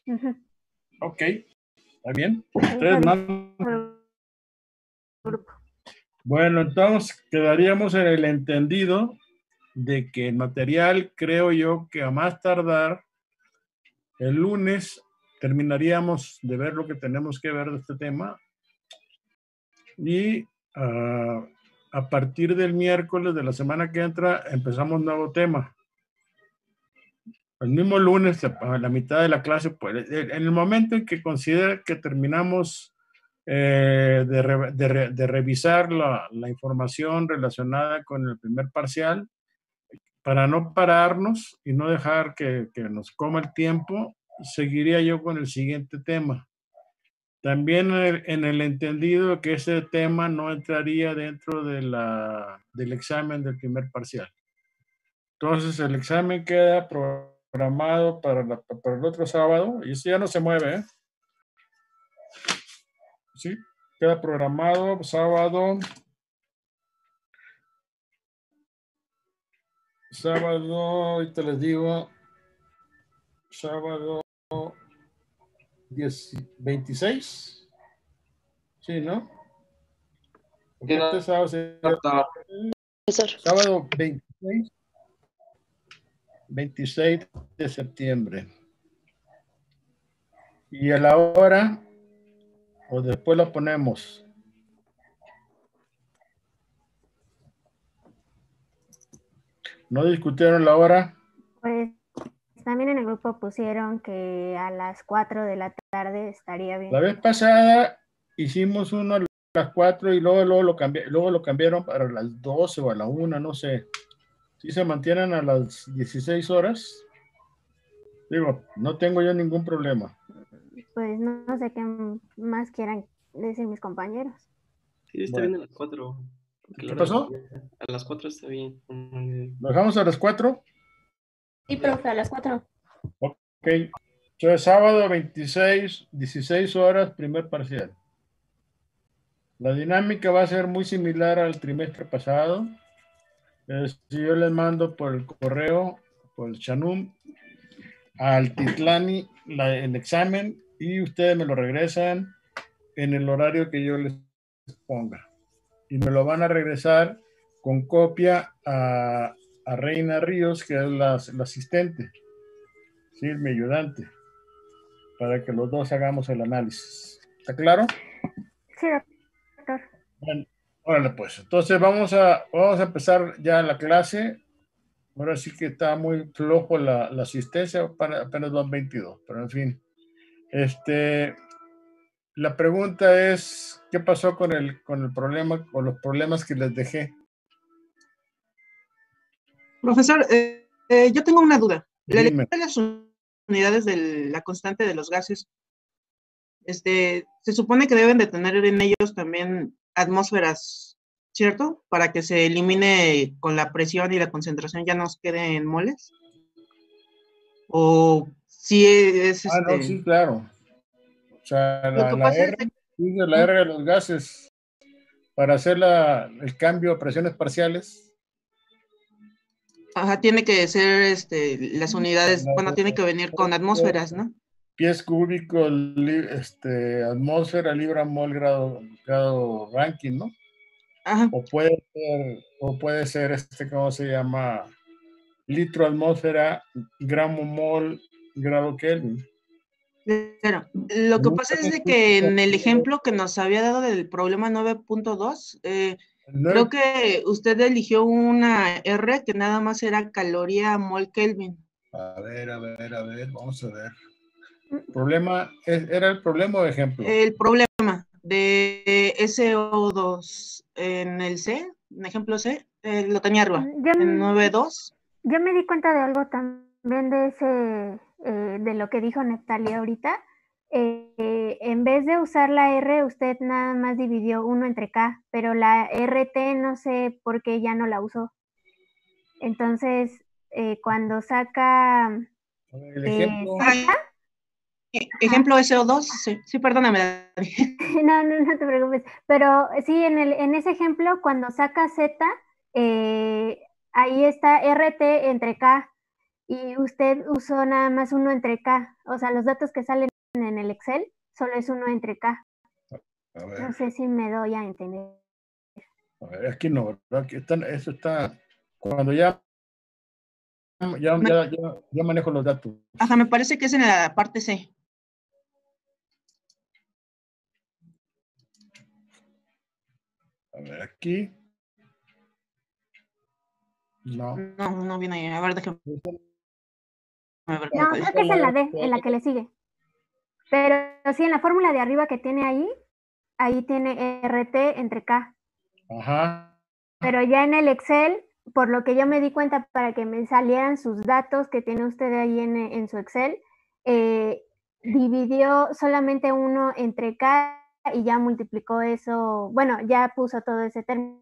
Uh-huh. Ok, está bien. Bueno, entonces quedaríamos en el entendido de que el material, creo yo, que a más tardar el lunes terminaríamos de ver lo que tenemos que ver de este tema y a partir del miércoles de la semana que entra empezamos un nuevo tema. El mismo lunes, a la mitad de la clase, pues, en el momento en que considere que terminamos de revisar la información relacionada con el primer parcial, para no pararnos y no dejar que nos coma el tiempo, seguiría yo con el siguiente tema. También en el entendido que ese tema no entraría dentro del examen del primer parcial. Entonces el examen queda programado para el otro sábado, y eso ya no se mueve, ¿eh? Sí, queda programado sábado, ahorita les digo, sábado 26, sí, ¿no? Este sábado sería sábado 26 de septiembre. Y a la hora, o después la ponemos. ¿No discutieron la hora? Pues también en el grupo pusieron que a las 4 de la tarde estaría bien. La vez pasada hicimos uno a las 4 y luego lo cambiaron para las 12 o a la 1, no sé. Si se mantienen a las 16 horas, digo, no tengo yo ningún problema. Pues no sé qué más quieran decir mis compañeros. Sí, está bien a las 4. ¿Qué pasó? A las 4 está bien. ¿Lo dejamos a las 4? Sí, profe, a las 4. Ok. Entonces, sábado 26, 16 horas, primer parcial. La dinámica va a ser muy similar al trimestre pasado. Si yo les mando por el correo, por el Chanum, al Titlani el examen y ustedes me lo regresan en el horario que yo les ponga. Y me lo van a regresar con copia a Reina Ríos, que es la asistente, ¿sí? Mi ayudante, para que los dos hagamos el análisis. ¿Está claro? Sí, doctor. Bueno, órale pues. Entonces vamos a empezar ya la clase. Ahora sí que está muy flojo la asistencia, apenas van 22, pero en fin. La pregunta es, ¿qué pasó con el problema, con los problemas que les dejé? Profesor, yo tengo una duda. La Dime. elección de las unidades de la constante de los gases, se supone que deben de tener en ellos también atmósferas, ¿cierto? Para que se elimine con la presión y la concentración ya nos quede en moles. O si es no, sí, claro. O sea, la R de los gases para hacer el cambio a presiones parciales. Ajá, tiene que ser las unidades, bueno, tiene que venir con atmósferas, ¿no? Pies cúbicos, atmósfera, libra, mol, grado Rankine, ¿no? Ajá. O puede ser ¿cómo se llama? Litro atmósfera, gramo mol, grado Kelvin. Claro. Lo que pasa es de que en el ejemplo que nos había dado del problema 9.2, creo que usted eligió una R que nada más era caloría mol Kelvin. A ver, vamos a ver. ¿Era el problema o ejemplo? El problema de SO2 en el C, en ejemplo C, lo tenía arriba, en 9.2. Yo me di cuenta de algo también de lo que dijo Neftalí ahorita. En vez de usar la R, usted nada más dividió 1 entre K, pero la RT no sé por qué ya no la usó. Entonces, cuando saca... El ejemplo... Ejemplo SO2, sí, perdóname. No te preocupes, pero sí, en ese ejemplo, cuando saca Z, ahí está RT entre K, y usted usó nada más 1 entre K. O sea, los datos que salen en el Excel solo es 1 entre K. A ver. No sé si me doy a entender. A ver, aquí no, ¿verdad? Aquí está, eso está, cuando ya manejo los datos. Ajá, me parece que es en la parte C. A ver, aquí. No. No viene ahí. A ver, déjame ver. No, creo que es en la D, en la que le sigue. Pero sí, en la fórmula de arriba que tiene ahí tiene RT entre K. Ajá. Pero ya en el Excel, por lo que yo me di cuenta para que me salieran sus datos que tiene usted ahí en su Excel, dividió solamente 1 entre K y ya multiplicó eso, bueno, ya puso todo ese término,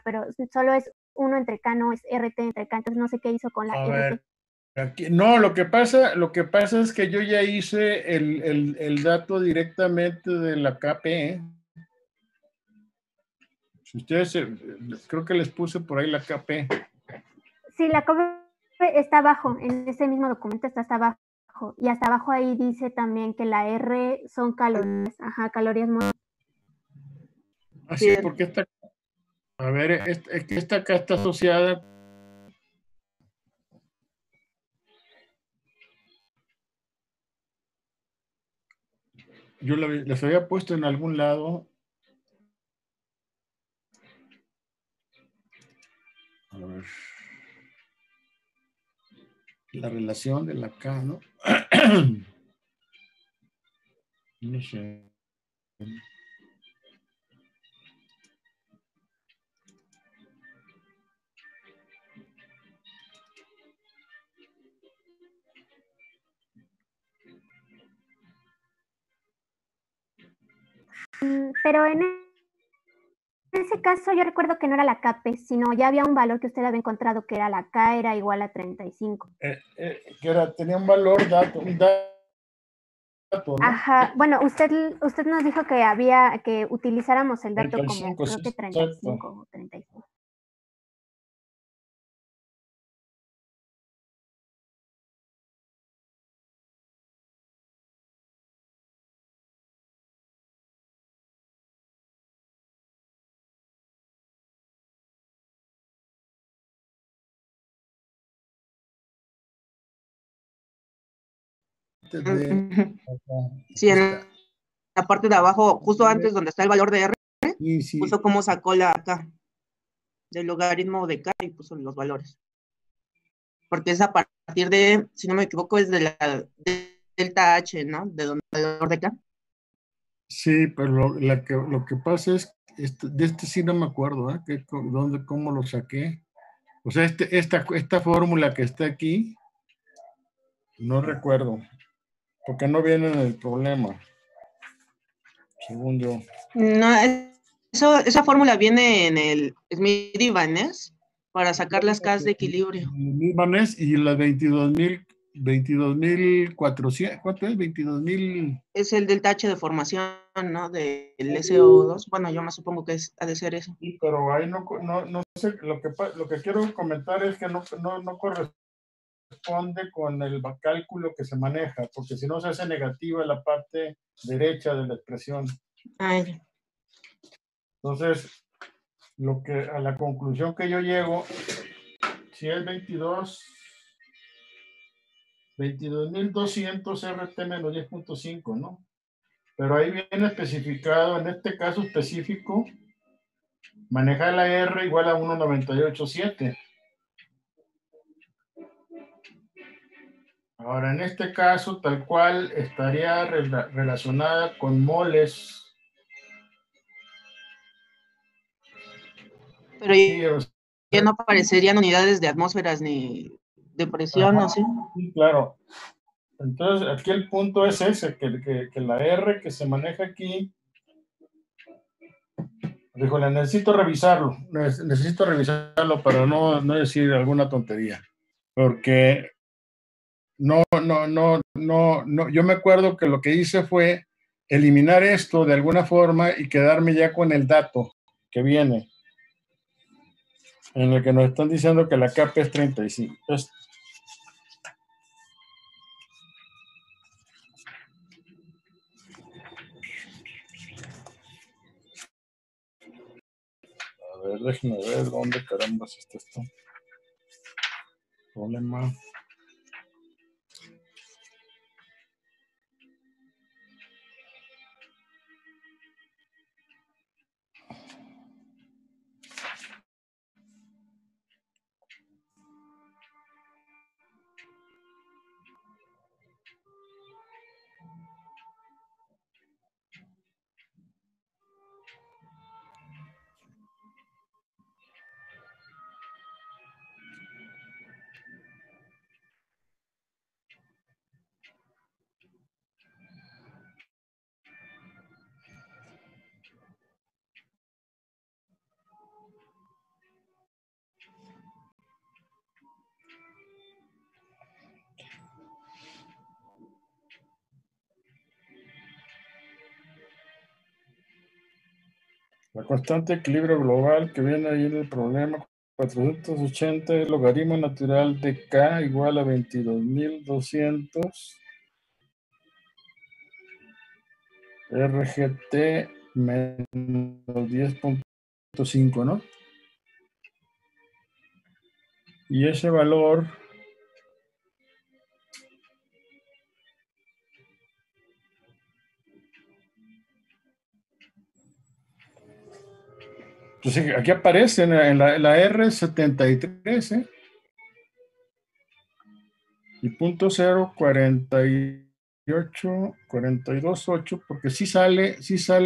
pero solo es 1 entre K, no es RT entre K, entonces no sé qué hizo con la A RT. ver, aquí, no, lo que pasa es que yo ya hice el dato directamente de la KP. Si ustedes, creo que les puse por ahí la KP. Sí, la KP está abajo, en ese mismo documento está hasta abajo. Y hasta abajo ahí dice también que la R son calorías, calorías móviles. Ah, sí, porque esta, a ver, es que esta acá está asociada. Yo les había puesto en algún lado. A ver. La relación de la K, ¿no? No sé. Pero en ese caso yo recuerdo que no era la KP, sino ya había un valor que usted había encontrado que era la K era igual a 35. Que era, tenía un valor dato, ¿no? Ajá, bueno, usted nos dijo que había que utilizáramos el dato 35, como, creo sí, que 35 exacto. o 35. Sí, en la parte de abajo, justo antes donde está el valor de R, sí. puso cómo sacó la K del logaritmo de K y puso los valores. Porque es a partir de, si no me equivoco, es de la delta H, ¿no? De donde el valor de K. Sí, pero lo que pasa es, de este sí no me acuerdo, ¿eh? ¿Cómo lo saqué? O sea, esta fórmula que está aquí, no recuerdo, porque no viene en el problema, según yo. No, esa fórmula viene en el Smith y Van Ness para sacar las Ks de equilibrio. Mimanes y las 22.400, ¿cuánto es? 22.000. Es el delta H de formación, ¿no? Del SO2. Bueno, yo me supongo que ha de ser eso. Sí, pero ahí no sé, lo que quiero comentar es que no corresponde con el cálculo que se maneja, porque si no se hace negativa la parte derecha de la expresión. Ay. Entonces, a la conclusión que yo llego, si es 22.200 RT menos 10.5, ¿no? Pero ahí viene especificado, en este caso específico, manejar la R igual a 1.987. Ahora, en este caso, tal cual, estaría relacionada con moles. Pero ya no aparecerían unidades de atmósferas ni de presión, ¿no? ¿Sí? Sí, claro. Entonces, aquí el punto es ese, que la R que se maneja aquí, híjole, necesito revisarlo para no decir alguna tontería, porque no, yo me acuerdo que lo que hice fue eliminar esto de alguna forma y quedarme ya con el dato que viene, en el que nos están diciendo que la capa es 35. ver, déjenme ver dónde caramba está esto. Problema. La constante de equilibrio global que viene ahí en el problema 480, el logaritmo natural de K igual a 22.200 RGT menos 10.5, ¿no? Y ese valor entonces aquí aparece en la R73, ¿eh? Y punto 0.48, porque sí sale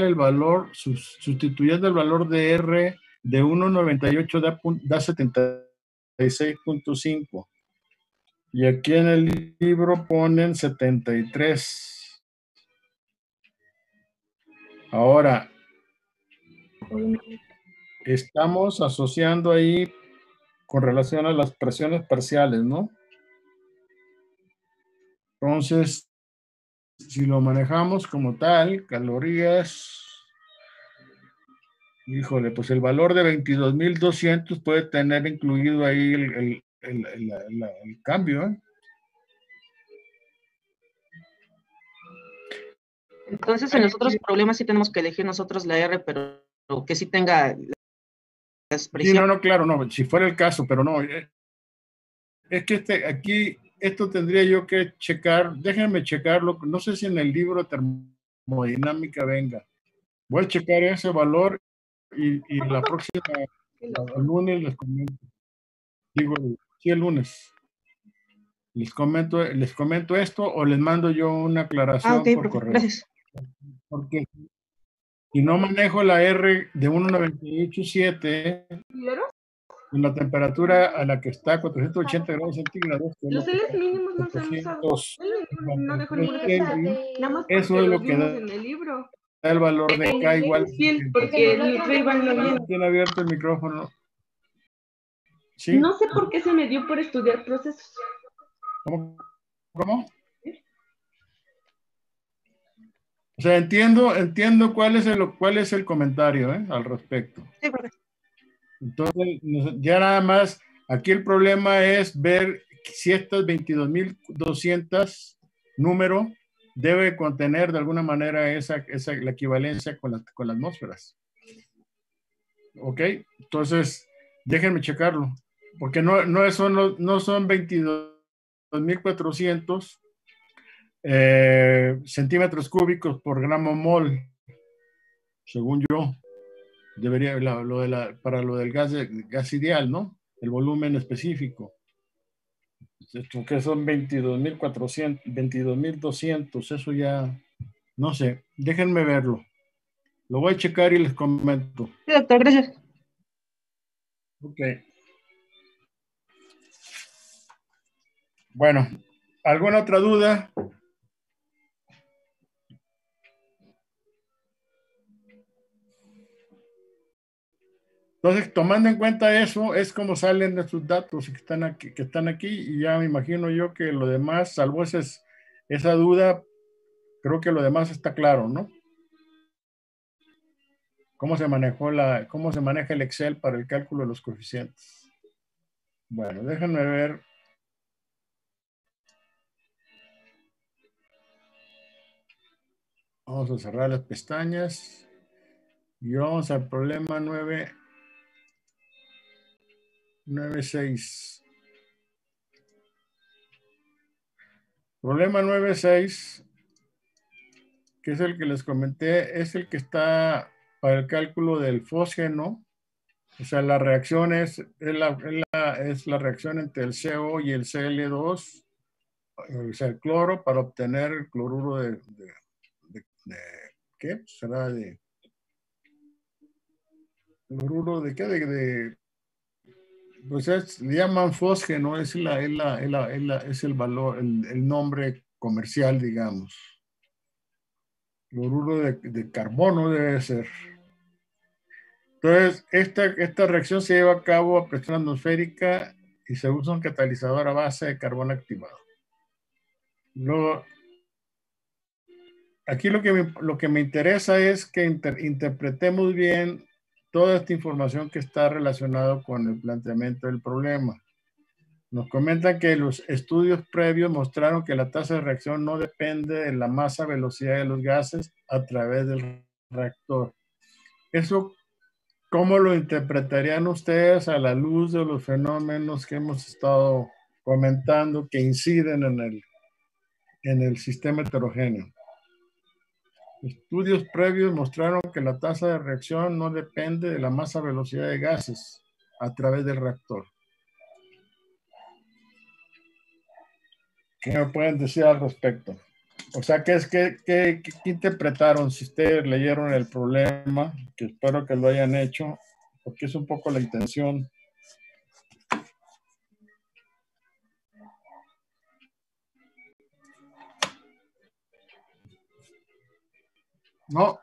el valor, sustituyendo el valor de R de 1.98 da 76.5. Y aquí en el libro ponen 73. Ahora, estamos asociando ahí con relación a las presiones parciales, ¿no? Entonces, si lo manejamos como tal, calorías, híjole, pues el valor de 22.200 puede tener incluido ahí el cambio, ¿eh? Entonces, en los otros problemas sí tenemos que elegir nosotros la R, pero que sí tenga la expresión. Sí, no, claro, no, si fuera el caso, pero no. Es que aquí, esto tendría yo que checar, déjenme checarlo, no sé si en el libro de termodinámica venga. Voy a checar ese valor y la próxima, el lunes les comento. Digo, sí, el lunes. Les comento esto o les mando yo una aclaración Ok, por correo. gracias. Porque si no manejo la R de 1.98.7 con la temperatura a la que está 480 grados centígrados, Los celes mínimos no se han usado. No dejo ningún Kelvin, nada más eso porque es lo los que vimos da en el libro. el valor de K igual. Porque el Ray-Ban lo viene. Tiene abierto el micrófono. ¿Sí? No sé por qué se me dio por estudiar procesos. ¿Cómo? O sea, entiendo cuál es el comentario, al respecto. Sí, profe. Entonces, ya nada más, aquí el problema es ver si estas 22.200 número debe contener de alguna manera la equivalencia con las atmósferas. ¿Ok? Entonces, déjenme checarlo, porque no son 22.400 centímetros cúbicos por gramo mol, según yo. Debería, para lo del gas ideal, ¿no? El volumen específico. Esto que son 22.400, 22.200, eso ya, no sé, déjenme verlo. Lo voy a checar y les comento. Sí, doctor, gracias. Ok. Bueno, ¿alguna otra duda? Entonces, tomando en cuenta eso, es como salen nuestros datos que están aquí, y ya me imagino yo que lo demás, salvo esa duda, creo que lo demás está claro, ¿no? ¿Cómo se maneja el Excel para el cálculo de los coeficientes? Bueno, déjenme ver. Vamos a cerrar las pestañas y vamos al problema 9. 9.6. Problema 9.6, que es el que les comenté, es el que está para el cálculo del fósgeno. O sea, la reacción es la reacción entre el CO y el Cl2, o sea, el cloro, para obtener el cloruro de ¿qué? Será de cloruro de qué, pues le llaman fósgeno, es el valor, el nombre comercial, digamos. Cloruro de carbono debe ser. Entonces, esta reacción se lleva a cabo a presión atmosférica y se usa un catalizador a base de carbón activado. Luego, aquí lo que me interesa es que interpretemos bien toda esta información que está relacionada con el planteamiento del problema. Nos comentan que los estudios previos mostraron que la tasa de reacción no depende de la masa velocidad de los gases a través del reactor. Eso, ¿cómo lo interpretarían ustedes a la luz de los fenómenos que hemos estado comentando que inciden en el sistema heterogéneo? Estudios previos mostraron que la tasa de reacción no depende de la masa velocidad de gases a través del reactor. ¿Qué me pueden decir al respecto? O sea, ¿qué interpretaron? Si ustedes leyeron el problema, que espero que lo hayan hecho, porque es un poco la intención. No.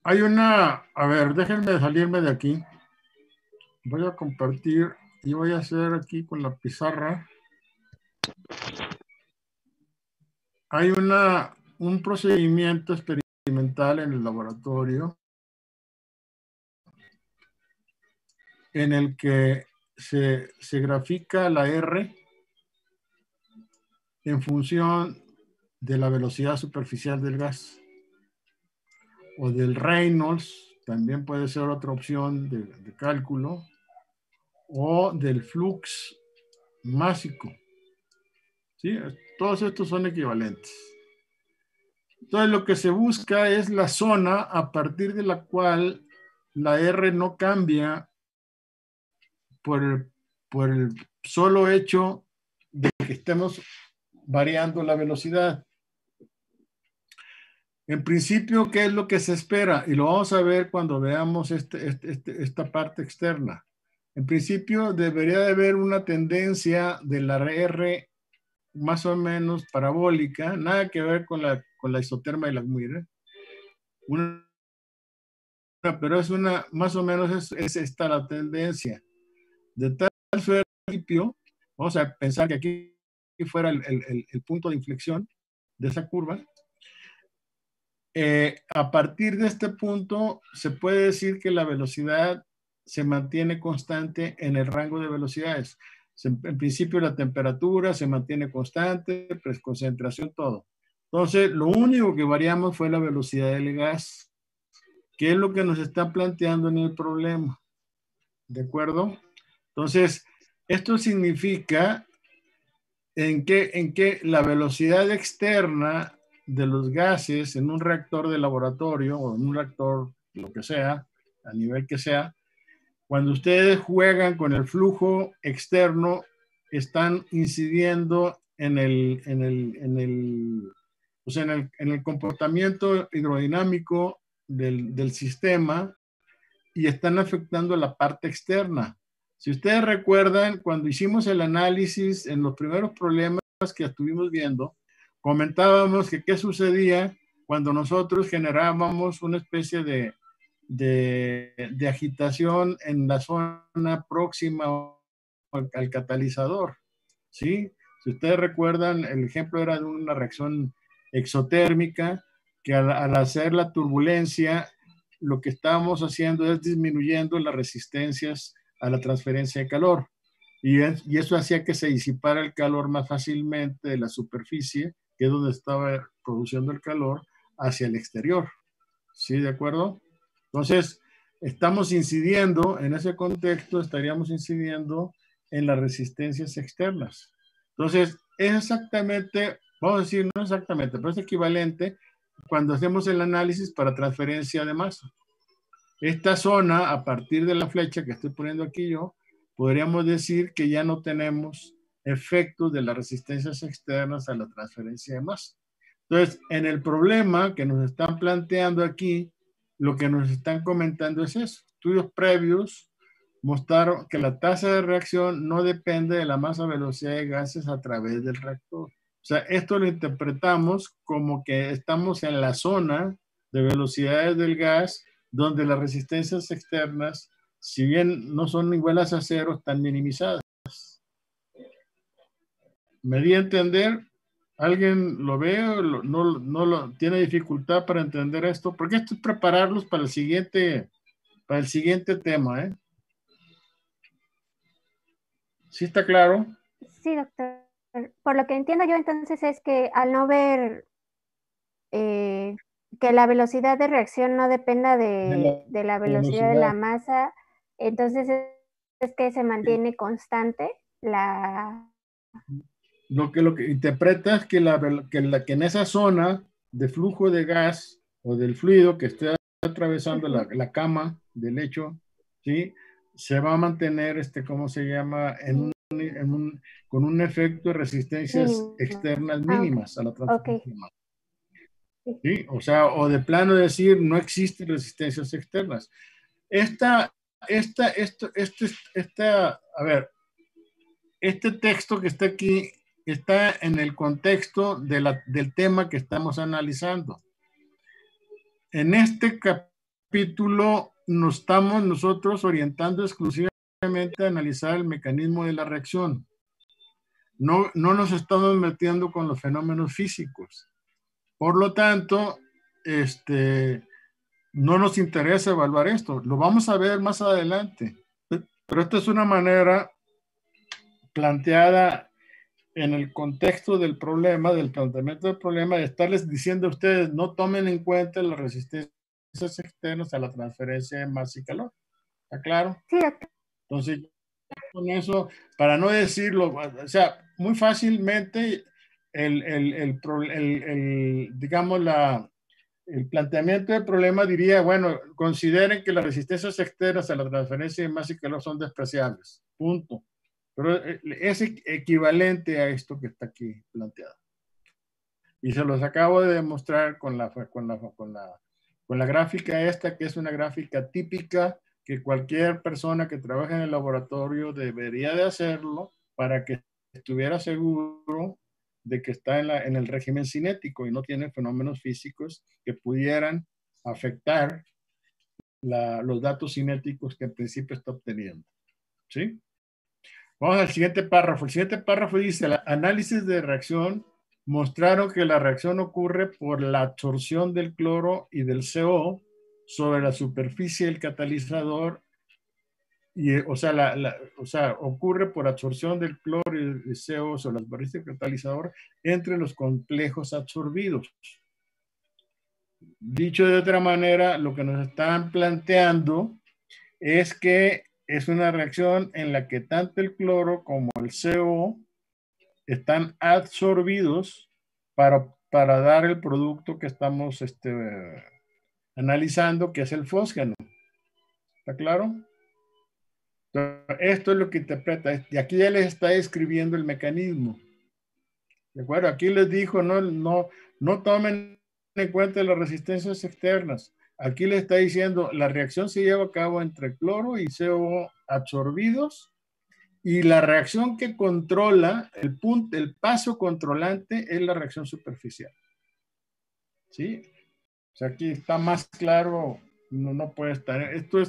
Hay a ver, déjenme salirme de aquí. Voy a compartir y voy a hacer aquí con la pizarra. Hay un procedimiento experimental en el laboratorio en el que se grafica la R en función de la velocidad superficial del gas o del Reynolds, también puede ser otra opción de cálculo, o del flux másico. ¿Sí? Todos estos son equivalentes. Entonces, lo que se busca es la zona a partir de la cual la R no cambia por el solo hecho de que estemos variando la velocidad. En principio, ¿qué es lo que se espera? Y lo vamos a ver cuando veamos esta parte externa. En principio, debería de haber una tendencia de la R más o menos parabólica, nada que ver con la isoterma de Langmuir, pero es más o menos es esta la tendencia. De tal principio, vamos a pensar que aquí fuera el punto de inflexión de esa curva. A partir de este punto, se puede decir que la velocidad se mantiene constante en el rango de velocidades. En principio, la temperatura se mantiene constante, concentración, todo. Entonces, lo único que variamos fue la velocidad del gas, que es lo que nos está planteando en el problema. ¿De acuerdo? Entonces, esto significa en que la velocidad externa de los gases en un reactor de laboratorio o en un reactor, lo que sea, a nivel que sea, cuando ustedes juegan con el flujo externo, están incidiendo en el comportamiento hidrodinámico del sistema y están afectando la parte externa. Si ustedes recuerdan, cuando hicimos el análisis en los primeros problemas que estuvimos viendo, comentábamos que qué sucedía cuando nosotros generábamos una especie de agitación en la zona próxima al catalizador, ¿sí? Si ustedes recuerdan, el ejemplo era de una reacción exotérmica que al hacer la turbulencia, lo que estábamos haciendo es disminuyendo las resistencias a la transferencia de calor. Y eso hacía que se disipara el calor más fácilmente de la superficie, que es donde estaba produciendo el calor, hacia el exterior. ¿Sí? ¿De acuerdo? Entonces, estamos incidiendo, en ese contexto, estaríamos incidiendo en las resistencias externas. Entonces, es exactamente, vamos a decir, no exactamente, pero es equivalente cuando hacemos el análisis para transferencia de masa. Esta zona, a partir de la flecha que estoy poniendo aquí yo, podríamos decir que ya no tenemos efectos de las resistencias externas a la transferencia de masa. Entonces, en el problema que nos están planteando aquí, lo que nos están comentando es eso. Estudios previos mostraron que la tasa de reacción no depende de la masa velocidad de gases a través del reactor. O sea, esto lo interpretamos como que estamos en la zona de velocidades del gas donde las resistencias externas, si bien no son iguales a cero, están minimizadas. ¿Me di a entender? ¿Alguien lo ve o no tiene dificultad para entender esto? Porque esto es prepararlos para el siguiente tema, ¿eh? ¿Sí está claro? Sí, doctor. Por lo que entiendo yo entonces es que al no ver que la velocidad de reacción no dependa de la velocidad de la masa, entonces es que se mantiene constante la... Lo que interpretas que en esa zona de flujo de gas o del fluido que esté atravesando la cama del lecho, ¿sí? Se va a mantener, ¿cómo se llama? Con un efecto de resistencias externas mínimas a la transferencia. ¿Sí? O sea, o de plano decir, no existen resistencias externas. A ver, este texto que está aquí está en el contexto del tema que estamos analizando. En este capítulo nos estamos nosotros orientando exclusivamente a analizar el mecanismo de la reacción. No nos estamos metiendo con los fenómenos físicos. Por lo tanto, no nos interesa evaluar esto. Lo vamos a ver más adelante. Pero esta es una manera planteada en el contexto del problema, del planteamiento del problema, de estarles diciendo a ustedes, no tomen en cuenta las resistencias externas a la transferencia de masa y calor. ¿Está claro? Sí. Entonces, con eso, para no decirlo, o sea, muy fácilmente digamos, el planteamiento del problema diría, bueno, consideren que las resistencias externas a la transferencia de masa y calor son despreciables. Punto. Pero es equivalente a esto que está aquí planteado. Y se los acabo de demostrar con la gráfica esta, que es una gráfica típica que cualquier persona que trabaja en el laboratorio debería de hacerlo para que estuviera seguro de que está en el régimen cinético y no tiene fenómenos físicos que pudieran afectar los datos cinéticos que en principio está obteniendo. ¿Sí? Vamos al siguiente párrafo. El siguiente párrafo dice, el análisis de reacción mostraron que la reacción ocurre por la absorción del cloro y del CO sobre la superficie del catalizador, o sea, ocurre por absorción del cloro y del CO sobre la superficie del catalizador entre los complejos absorbidos. Dicho de otra manera, lo que nos están planteando es que es una reacción en la que tanto el cloro como el CO están absorbidos para dar el producto que estamos analizando, que es el fósgeno. ¿Está claro? Entonces, esto es lo que interpreta. Y aquí ya les está describiendo el mecanismo. ¿De acuerdo? Aquí les dijo, no tomen en cuenta las resistencias externas. Aquí le está diciendo, la reacción se lleva a cabo entre cloro y CO absorbidos, y la reacción que controla, el paso controlante es la reacción superficial. ¿Sí? O sea, aquí está más claro, no puede estar. Esto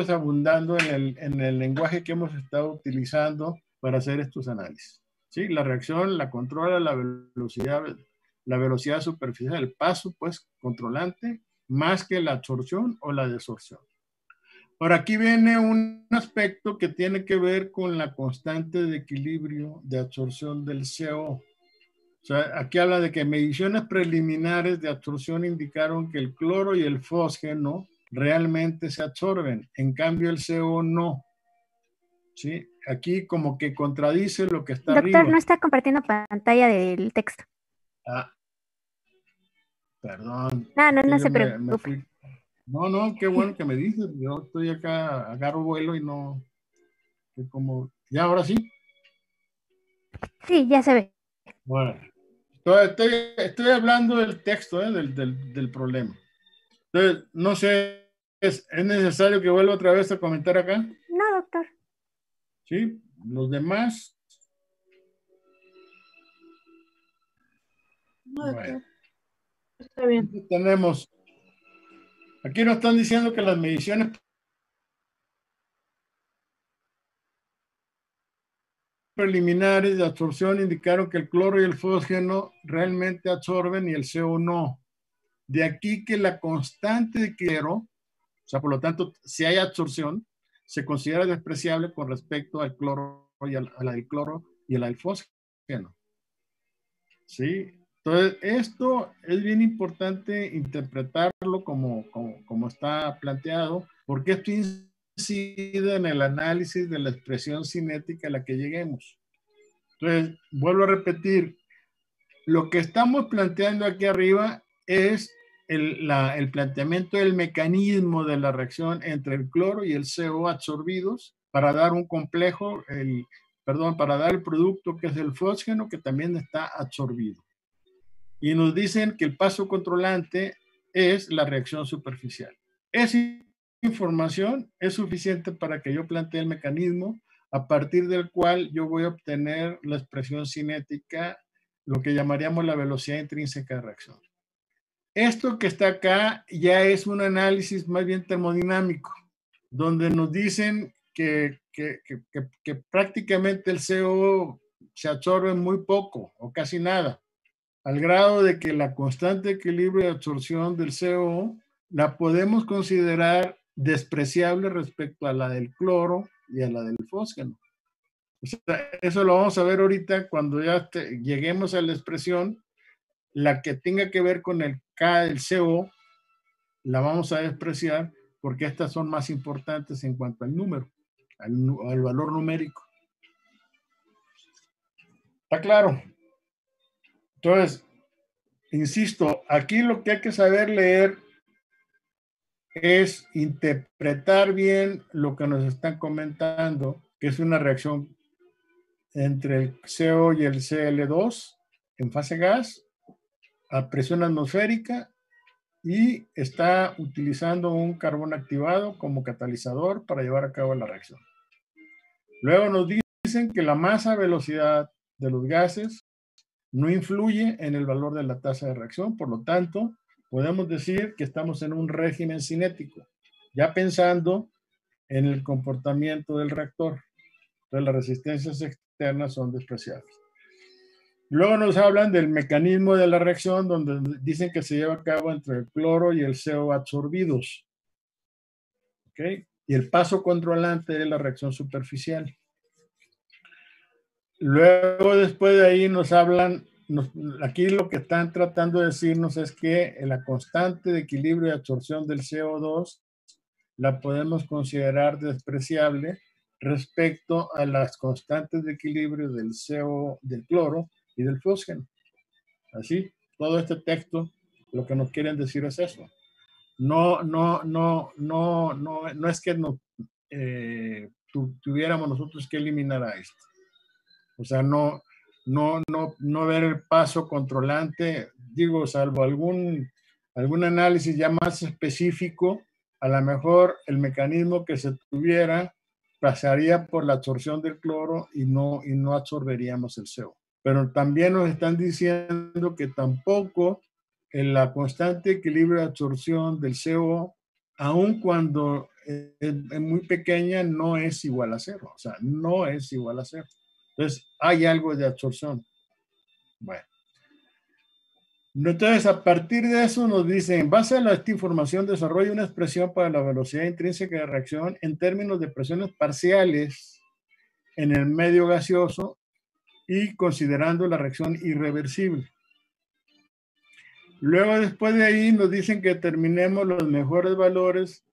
es abundando en el lenguaje que hemos estado utilizando para hacer estos análisis. ¿Sí? La reacción la controla la velocidad superficial, el paso, pues, controlante, más que la absorción o la desorción. Ahora, aquí viene un aspecto que tiene que ver con la constante de equilibrio de absorción del CO. O sea, aquí habla de que mediciones preliminares de absorción indicaron que el cloro y el fósgeno realmente se absorben, en cambio el CO no. ¿Sí? Aquí como que contradice lo que está Doctor, arriba. no está compartiendo pantalla del texto. Ah, perdón. No Yo se me preocupe. fui. No, qué bueno que me dices. Yo estoy acá, agarro vuelo y no, que como, ya ahora sí. Sí, ya se ve. Bueno, estoy hablando del texto, del problema. Entonces, no sé, ¿es necesario que vuelva otra vez a comentar acá? No, doctor. ¿Sí? Los demás. No, Bueno, está bien. tenemos, aquí nos están diciendo que las mediciones preliminares de absorción indicaron que el cloro y el fósgeno realmente absorben y el CO no. De aquí que la constante de cloro, o sea, por lo tanto, si hay absorción, se considera despreciable con respecto al cloro y a la del cloro y a la del fósgeno. ¿Sí? Entonces, esto es bien importante interpretarlo como está planteado, porque esto incide en el análisis de la expresión cinética a la que lleguemos. Entonces, vuelvo a repetir, lo que estamos planteando aquí arriba es el planteamiento del mecanismo de la reacción entre el cloro y el CO absorbidos para dar un complejo, para dar el producto que es el fósgeno que también está absorbido. Y nos dicen que el paso controlante es la reacción superficial. Esa información es suficiente para que yo plantee el mecanismo a partir del cual yo voy a obtener la expresión cinética, lo que llamaríamos la velocidad intrínseca de reacción. Esto que está acá ya es un análisis más bien termodinámico, donde nos dicen que prácticamente el CO se absorbe muy poco o casi nada, al grado de que la constante de equilibrio de absorción del CO la podemos considerar despreciable respecto a la del cloro y a la del fósgeno. O sea, eso lo vamos a ver ahorita cuando ya lleguemos a la expresión. La que tenga que ver con el K del CO la vamos a despreciar porque estas son más importantes en cuanto al número, al valor numérico. ¿Está claro? Entonces, insisto, aquí lo que hay que saber leer es interpretar bien lo que nos están comentando, que es una reacción entre el CO y el Cl2 en fase gas a presión atmosférica y está utilizando un carbón activado como catalizador para llevar a cabo la reacción. Luego nos dicen que la masa velocidad de los gases no influye en el valor de la tasa de reacción, por lo tanto, podemos decir que estamos en un régimen cinético, ya pensando en el comportamiento del reactor. Entonces, las resistencias externas son despreciables. Luego nos hablan del mecanismo de la reacción, donde dicen que se lleva a cabo entre el cloro y el CO absorbidos. ¿Okay? Y el paso controlante es la reacción superficial. Luego, después de ahí, nos hablan, aquí lo que están tratando de decirnos es que la constante de equilibrio y absorción del CO2 la podemos considerar despreciable respecto a las constantes de equilibrio del CO, del cloro y del fósgeno. Así, todo este texto lo que nos quieren decir es eso. No es que tuviéramos nosotros que eliminar a esto. O sea, no ver el paso controlante, digo, salvo algún análisis ya más específico, a lo mejor el mecanismo que se tuviera pasaría por la absorción del cloro y no absorberíamos el CO. Pero también nos están diciendo que tampoco en la constante equilibrio de absorción del CO, aun cuando es muy pequeña, no es igual a cero. O sea, no es igual a cero. Entonces, hay algo de absorción. Bueno. Entonces, a partir de eso nos dicen, en base a esta información, desarrolla una expresión para la velocidad intrínseca de reacción en términos de presiones parciales en el medio gaseoso y considerando la reacción irreversible. Luego, después de ahí, nos dicen que determinemos los mejores valores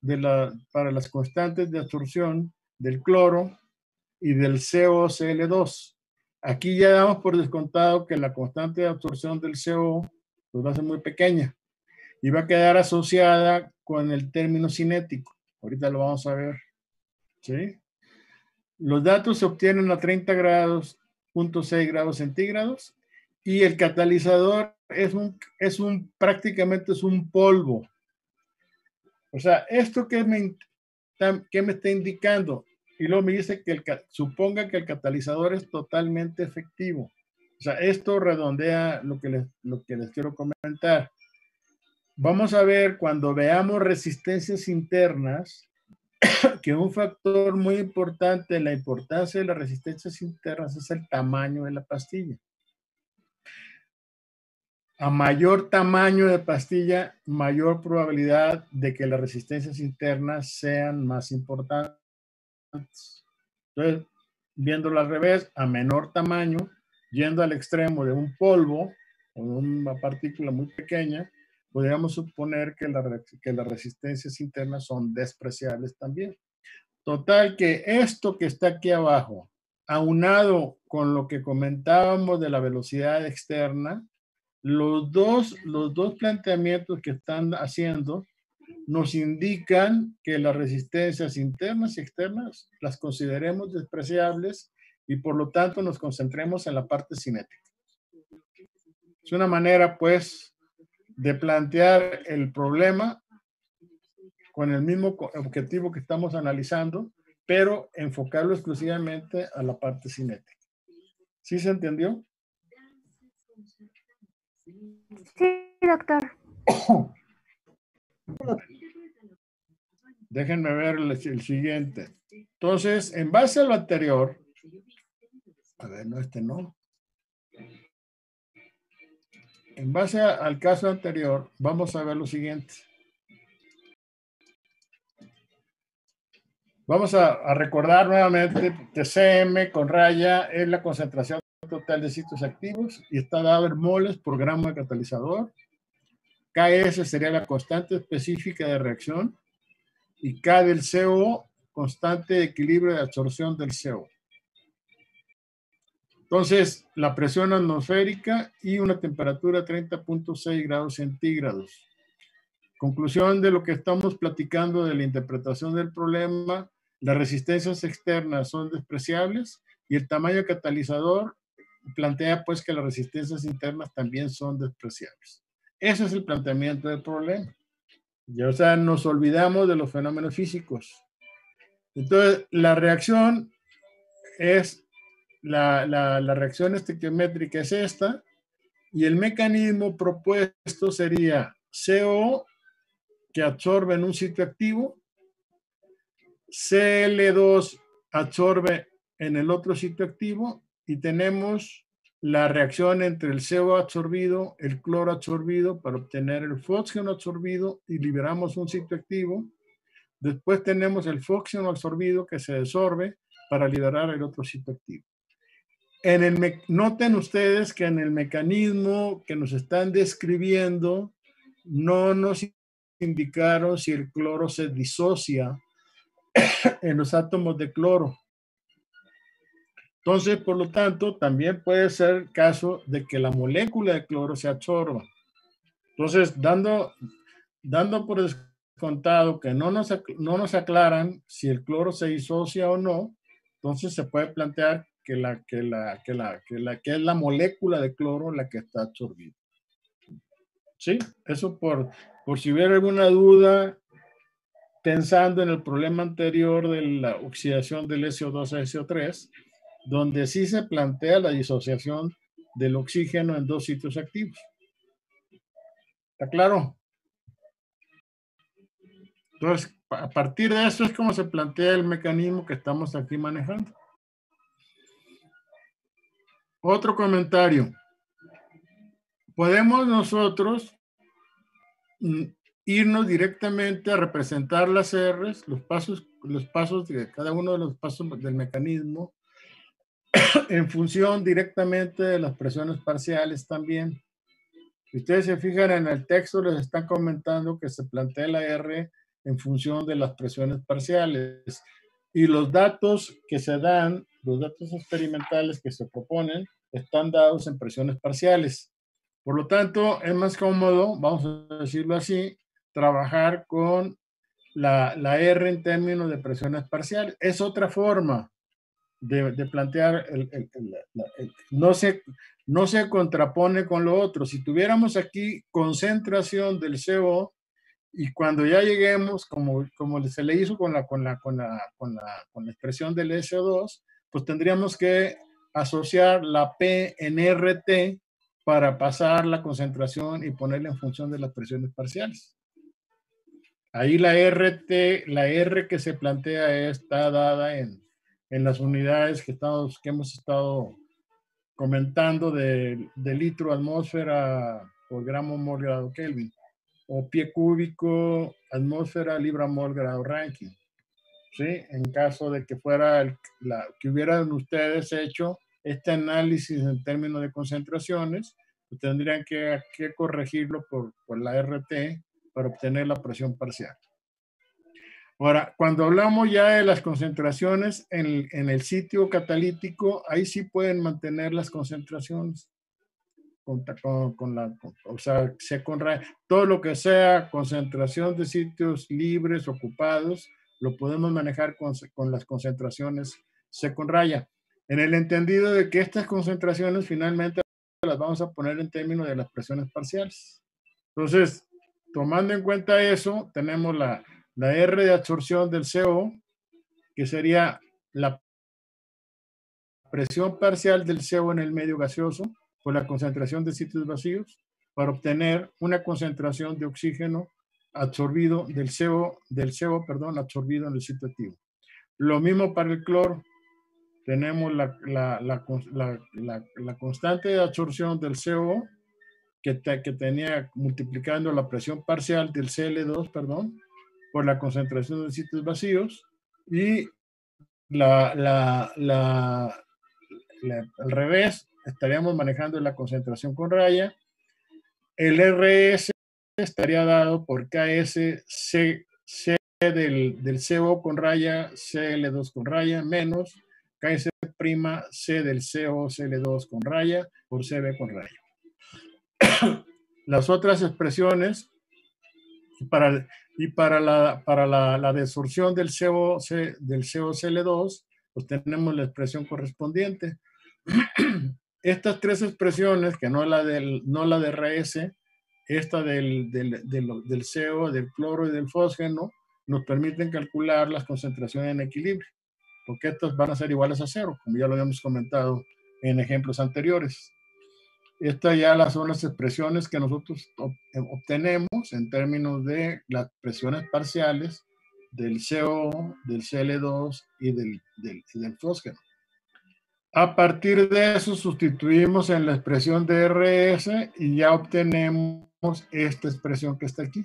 para las constantes de absorción del cloro y del COCl2. Aquí ya damos por descontado que la constante de absorción del CO pues va a ser muy pequeña y va a quedar asociada con el término cinético. Ahorita lo vamos a ver. ¿Sí? Los datos se obtienen a 30 grados, 0.6 grados centígrados, y el catalizador prácticamente es un polvo. O sea, ¿esto qué me está indicando? Y luego me dice que suponga que el catalizador es totalmente efectivo. O sea, esto redondea lo que les quiero comentar. Vamos a ver cuando veamos resistencias internas, que un factor muy importante en la importancia de las resistencias internas es el tamaño de la pastilla. A mayor tamaño de pastilla, mayor probabilidad de que las resistencias internas sean más importantes. Entonces, viéndolo al revés, a menor tamaño, yendo al extremo de un polvo o una partícula muy pequeña, podríamos suponer que las resistencias internas son despreciables también. Total que esto que está aquí abajo, aunado con lo que comentábamos de la velocidad externa, los dos planteamientos que están haciendo nos indican que las resistencias internas y externas las consideremos despreciables y por lo tanto nos concentremos en la parte cinética. Es una manera, pues, de plantear el problema con el mismo objetivo que estamos analizando, pero enfocarlo exclusivamente a la parte cinética. ¿Sí se entendió? Sí, doctor. Déjenme ver el siguiente. Entonces, en base a lo anterior, a ver, no, este no. En base al caso anterior, vamos a ver lo siguiente. Vamos a recordar nuevamente, TCM con raya es la concentración total de sitios activos y está dado en moles por gramo de catalizador. KS sería la constante específica de reacción y K del CO, constante de equilibrio de absorción del CO. Entonces, la presión atmosférica y una temperatura 30.6 grados centígrados. Conclusión de lo que estamos platicando de la interpretación del problema, las resistencias externas son despreciables y el tamaño catalizador plantea pues que las resistencias internas también son despreciables. Ese es el planteamiento del problema. Ya, o sea, nos olvidamos de los fenómenos físicos. Entonces, la reacción es, la reacción estequiométrica es esta, y el mecanismo propuesto sería CO, que absorbe en un sitio activo, Cl2 absorbe en el otro sitio activo, y tenemos la reacción entre el CO absorbido, el cloro absorbido, para obtener el fósgeno absorbido y liberamos un sitio activo. Después tenemos el fósgeno absorbido que se desorbe para liberar el otro sitio activo. Noten ustedes que en el mecanismo que nos están describiendo no nos indicaron si el cloro se disocia en los átomos de cloro. Entonces, por lo tanto, también puede ser el caso de que la molécula de cloro se absorba. Entonces, dando por descontado que no nos aclaran si el cloro se disocia o no, entonces se puede plantear que es la molécula de cloro la que está absorbida. ¿Sí? Eso por si hubiera alguna duda, pensando en el problema anterior de la oxidación del SO2 a SO3, donde sí se plantea la disociación del oxígeno en dos sitios activos. ¿Está claro? Entonces, a partir de eso es como se plantea el mecanismo que estamos aquí manejando. Otro comentario. Podemos nosotros irnos directamente a representar las R's, los pasos de cada uno de los pasos del mecanismo en función directamente de las presiones parciales también. Si ustedes se fijan en el texto, les están comentando que se plantea la R en función de las presiones parciales. Y los datos que se dan, los datos experimentales que se proponen, están dados en presiones parciales. Por lo tanto, es más cómodo, vamos a decirlo así, trabajar con la R en términos de presiones parciales. Es otra forma de plantear, no se contrapone con lo otro. Si tuviéramos aquí concentración del CO, y cuando ya lleguemos, como se le hizo con la expresión del SO2, pues tendríamos que asociar la P en RT para pasar la concentración y ponerla en función de las presiones parciales. Ahí la R que se plantea está dada en las unidades que hemos estado comentando de litro atmósfera por gramo mol grado Kelvin, o pie cúbico atmósfera libra mol grado Rankine. ¿Sí? En caso de que fuera que hubieran ustedes hecho este análisis en términos de concentraciones, pues tendrían que corregirlo por la RT para obtener la presión parcial. Ahora, cuando hablamos ya de las concentraciones en el sitio catalítico, ahí sí pueden mantener las concentraciones. O sea, todo lo que sea concentración de sitios libres, ocupados, lo podemos manejar con las concentraciones C con raya. En el entendido de que estas concentraciones finalmente las vamos a poner en términos de las presiones parciales. Entonces, tomando en cuenta eso, tenemos la R de absorción del CO, que sería la presión parcial del CO en el medio gaseoso por la concentración de sitios vacíos, para obtener una concentración de oxígeno absorbido absorbido en el sitio activo. Lo mismo para el cloro. Tenemos la constante de absorción del CO que tenía multiplicando la presión parcial del Cl2, por la concentración de sitios vacíos, y al revés, estaríamos manejando la concentración con raya. El RS estaría dado por KS C del CO con raya, Cl2 con raya, menos KS' C del CO Cl2 con raya por Cb con raya. Las otras expresiones para la desorción del COCl2, pues tenemos la expresión correspondiente. Estas tres expresiones, que no la de RS, esta del CO, del cloro y del fósgeno, nos permiten calcular las concentraciones en equilibrio, porque estas van a ser iguales a cero, como ya lo habíamos comentado en ejemplos anteriores. Estas ya son las expresiones que nosotros obtenemos en términos de las presiones parciales del CO, del Cl2 y del fósgeno. A partir de eso sustituimos en la expresión de RS y ya obtenemos esta expresión que está aquí.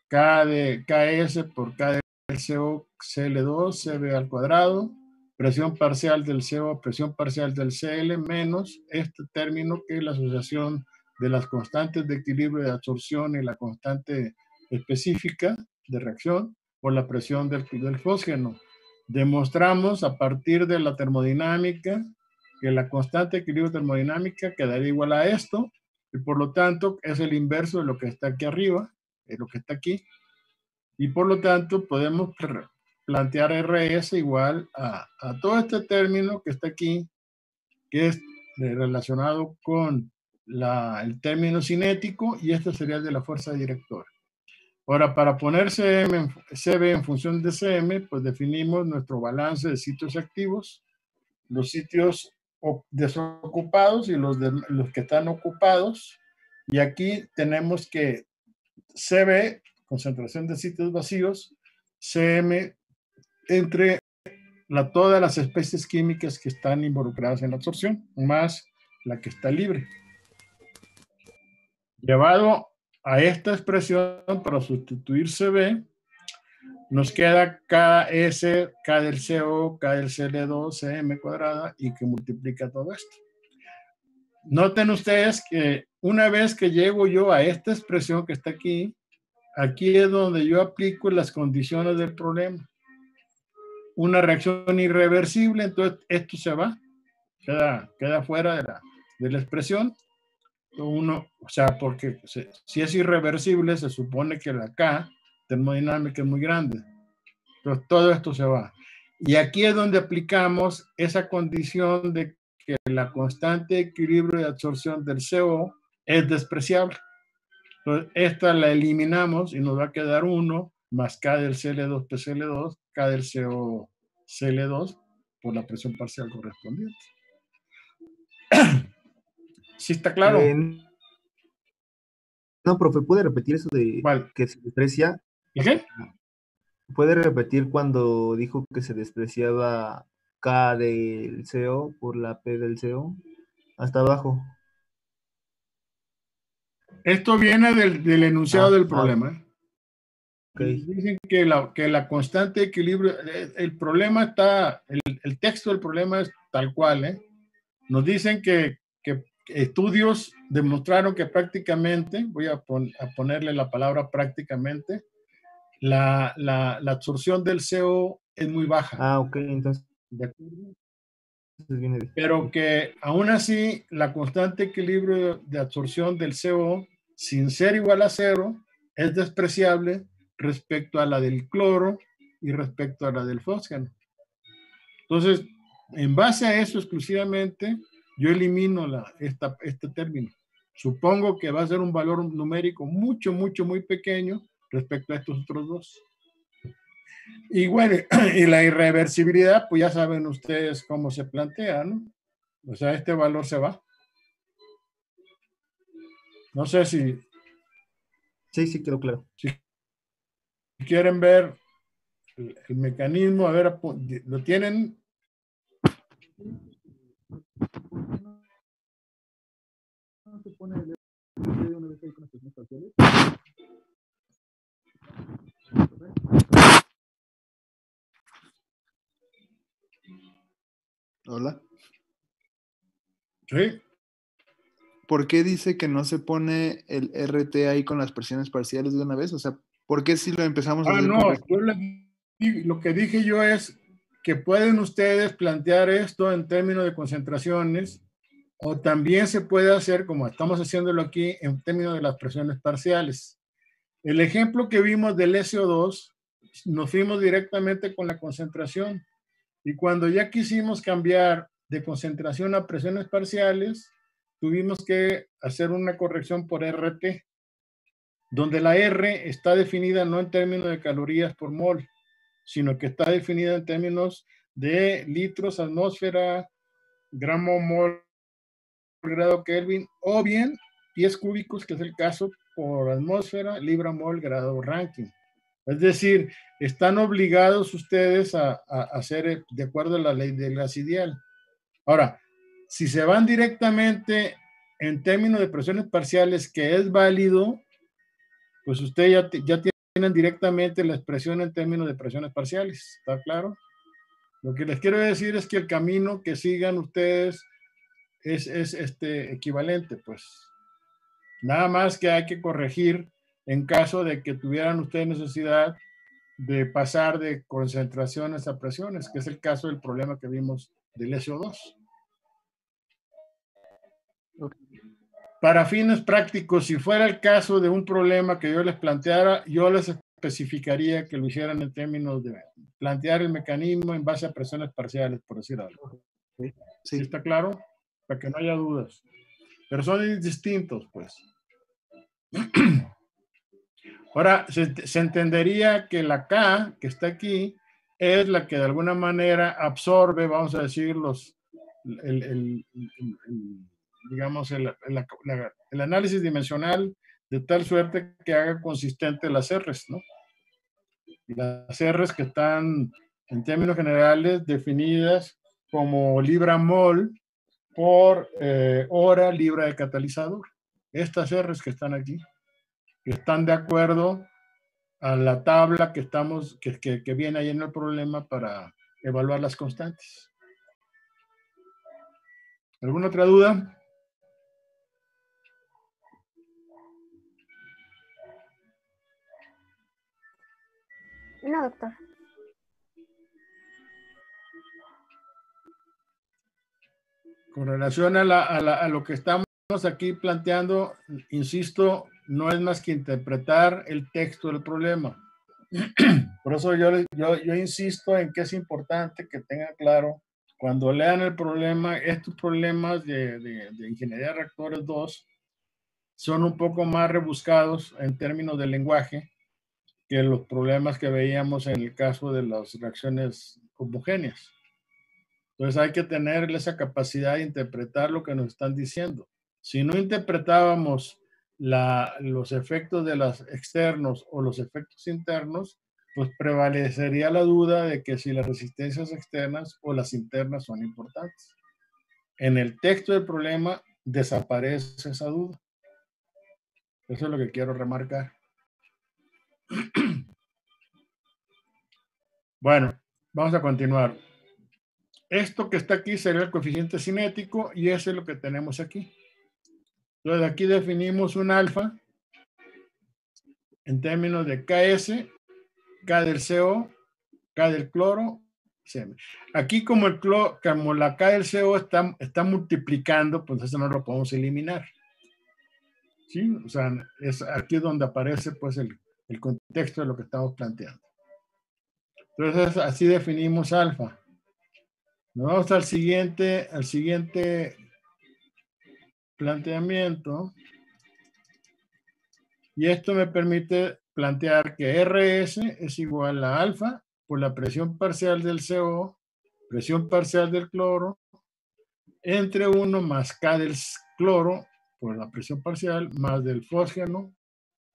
K de KS por K del CO Cl2, Cb al cuadrado, presión parcial del CO, presión parcial del Cl, menos este término que es la asociación de las constantes de equilibrio de absorción y la constante específica de reacción por la presión del fósgeno. Demostramos a partir de la termodinámica que la constante de equilibrio termodinámica quedaría igual a esto, y por lo tanto es el inverso de lo que está aquí arriba, de lo que está aquí, y por lo tanto podemos plantear RS igual a todo este término que está aquí, que es relacionado con el término cinético, y este sería el de la fuerza directora. Ahora, para poner CB en función de CM, pues definimos nuestro balance de sitios activos, los sitios desocupados y los que están ocupados, y aquí tenemos que CB, concentración de sitios vacíos, CM entre todas las especies químicas que están involucradas en la absorción, más la que está libre. Llevado a esta expresión para sustituir CB, nos queda KS, K del CO, K del CL2, CM cuadrada, y que multiplica todo esto. Noten ustedes que una vez que llego yo a esta expresión que está aquí, aquí es donde yo aplico las condiciones del problema. Una reacción irreversible, entonces esto se va, queda fuera de la expresión. Uno, o sea, porque si es irreversible, se supone que la K termodinámica es muy grande. Entonces todo esto se va. Y aquí es donde aplicamos esa condición de que la constante de equilibrio de absorción del CO es despreciable. Entonces esta la eliminamos y nos va a quedar 1 más K del Cl2 PCl2, K del CO Cl2 por la presión parcial correspondiente. ¿Sí está claro? No, profe, ¿puede repetir eso de ¿Cuál? que se desprecia? ¿Qué? ¿Puede repetir cuando dijo que se despreciaba K del CO por la P del CO? Hasta abajo. Esto viene del enunciado del problema. Okay. Dicen que la constante de equilibrio, el problema está, el texto del problema es tal cual. Nos dicen que estudios demostraron que prácticamente, voy a ponerle la palabra prácticamente, la absorción del CO es muy baja. Ah, ok, entonces. Pero que aún así la constante de equilibrio de absorción del CO, sin ser igual a 0, es despreciable respecto a la del cloro y respecto a la del fósforo. Entonces, en base a eso exclusivamente, yo elimino este término. Supongo que va a ser un valor numérico muy pequeño respecto a estos otros dos. Y bueno, y la irreversibilidad, pues ya saben ustedes cómo se plantea, ¿no? O sea, este valor se va. No sé si... Sí, quedó claro. Si quieren ver el mecanismo, a ver, ¿lo tienen? Hola. Sí. ¿Por qué dice que no se pone el RT ahí con las presiones parciales de una vez? O sea, ¿por qué si lo empezamos a hacer? No, lo que dije yo es que pueden ustedes plantear esto en términos de concentraciones, o también se puede hacer, como estamos haciéndolo aquí, en términos de las presiones parciales. El ejemplo que vimos del SO2, nos fuimos directamente con la concentración, y cuando ya quisimos cambiar de concentración a presiones parciales, tuvimos que hacer una corrección por RT, donde la R está definida no en términos de calorías por mol, sino que está definida en términos de litros, atmósfera, gramo mol, grado Kelvin, o bien pies cúbicos, que es el caso por atmósfera, libra mol, grado Rankine. Es decir, están obligados ustedes a hacer de acuerdo a la ley del gas ideal. Ahora, si se van directamente en términos de presiones parciales, que es válido, pues ustedes ya tienen directamente la expresión en términos de presiones parciales. ¿Está claro? Lo que les quiero decir es que el camino que sigan ustedes es equivalente, pues. Nada más que hay que corregir en caso de que tuvieran ustedes necesidad de pasar de concentraciones a presiones, que es el caso del problema que vimos del SO2. Para fines prácticos, si fuera el caso de un problema que yo les planteara, yo les especificaría que lo hicieran en términos de plantear el mecanismo en base a presiones parciales, por decir algo. ¿Sí está claro? Para que no haya dudas. Pero son distintos, pues. Ahora, se entendería que la K, que está aquí, es la que de alguna manera absorbe, vamos a decir, digamos, el análisis dimensional de tal suerte que haga consistente las R's, ¿no? Las R's que están, en términos generales, definidas como libra mol por hora libra de catalizador. Estas R's que están aquí, que están de acuerdo a la tabla que viene ahí en el problema para evaluar las constantes. ¿Alguna otra duda? No, doctor. Con relación a lo que estamos aquí planteando, insisto, no es más que interpretar el texto del problema. Por eso yo insisto en que es importante que tengan claro, cuando lean el problema, estos problemas de Ingeniería de Reactores 2 son un poco más rebuscados en términos de lenguaje que los problemas que veíamos en el caso de las reacciones homogéneas. Entonces hay que tener esa capacidad de interpretar lo que nos están diciendo. Si no interpretábamos los efectos de los externos o los efectos internos, pues prevalecería la duda de que si las resistencias externas o las internas son importantes. En el texto del problema desaparece esa duda. Eso es lo que quiero remarcar. Bueno, vamos a continuar. Esto que está aquí sería el coeficiente cinético y ese es lo que tenemos aquí. Entonces aquí definimos un alfa en términos de KS, K del CO, K del cloro, CM. Aquí como la K del CO está multiplicando, pues eso no lo podemos eliminar. ¿Sí? O sea, es aquí donde aparece pues el contexto de lo que estamos planteando. Entonces así definimos alfa. Nos vamos al siguiente planteamiento. Y esto me permite plantear que RS es igual a alfa por la presión parcial del CO, presión parcial del cloro, entre 1 más K del cloro por la presión parcial, más del fósgeno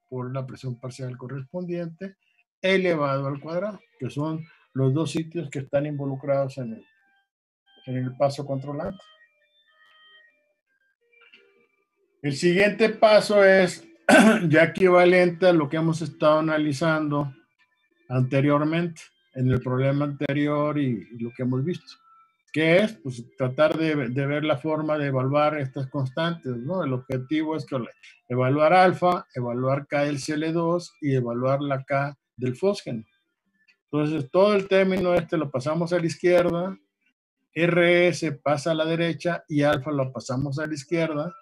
por la presión parcial correspondiente, elevado al cuadrado, que son los dos sitios que están involucrados en el paso controlante. El siguiente paso es ya equivalente a lo que hemos estado analizando anteriormente, en el problema anterior y lo que hemos visto, que es pues, tratar de ver la forma de evaluar estas constantes, ¿no? El objetivo es evaluar alfa, evaluar K del Cl2 y evaluar la K del fósgeno. Entonces, todo el término lo pasamos a la izquierda, RS pasa a la derecha y alfa lo pasamos a la izquierda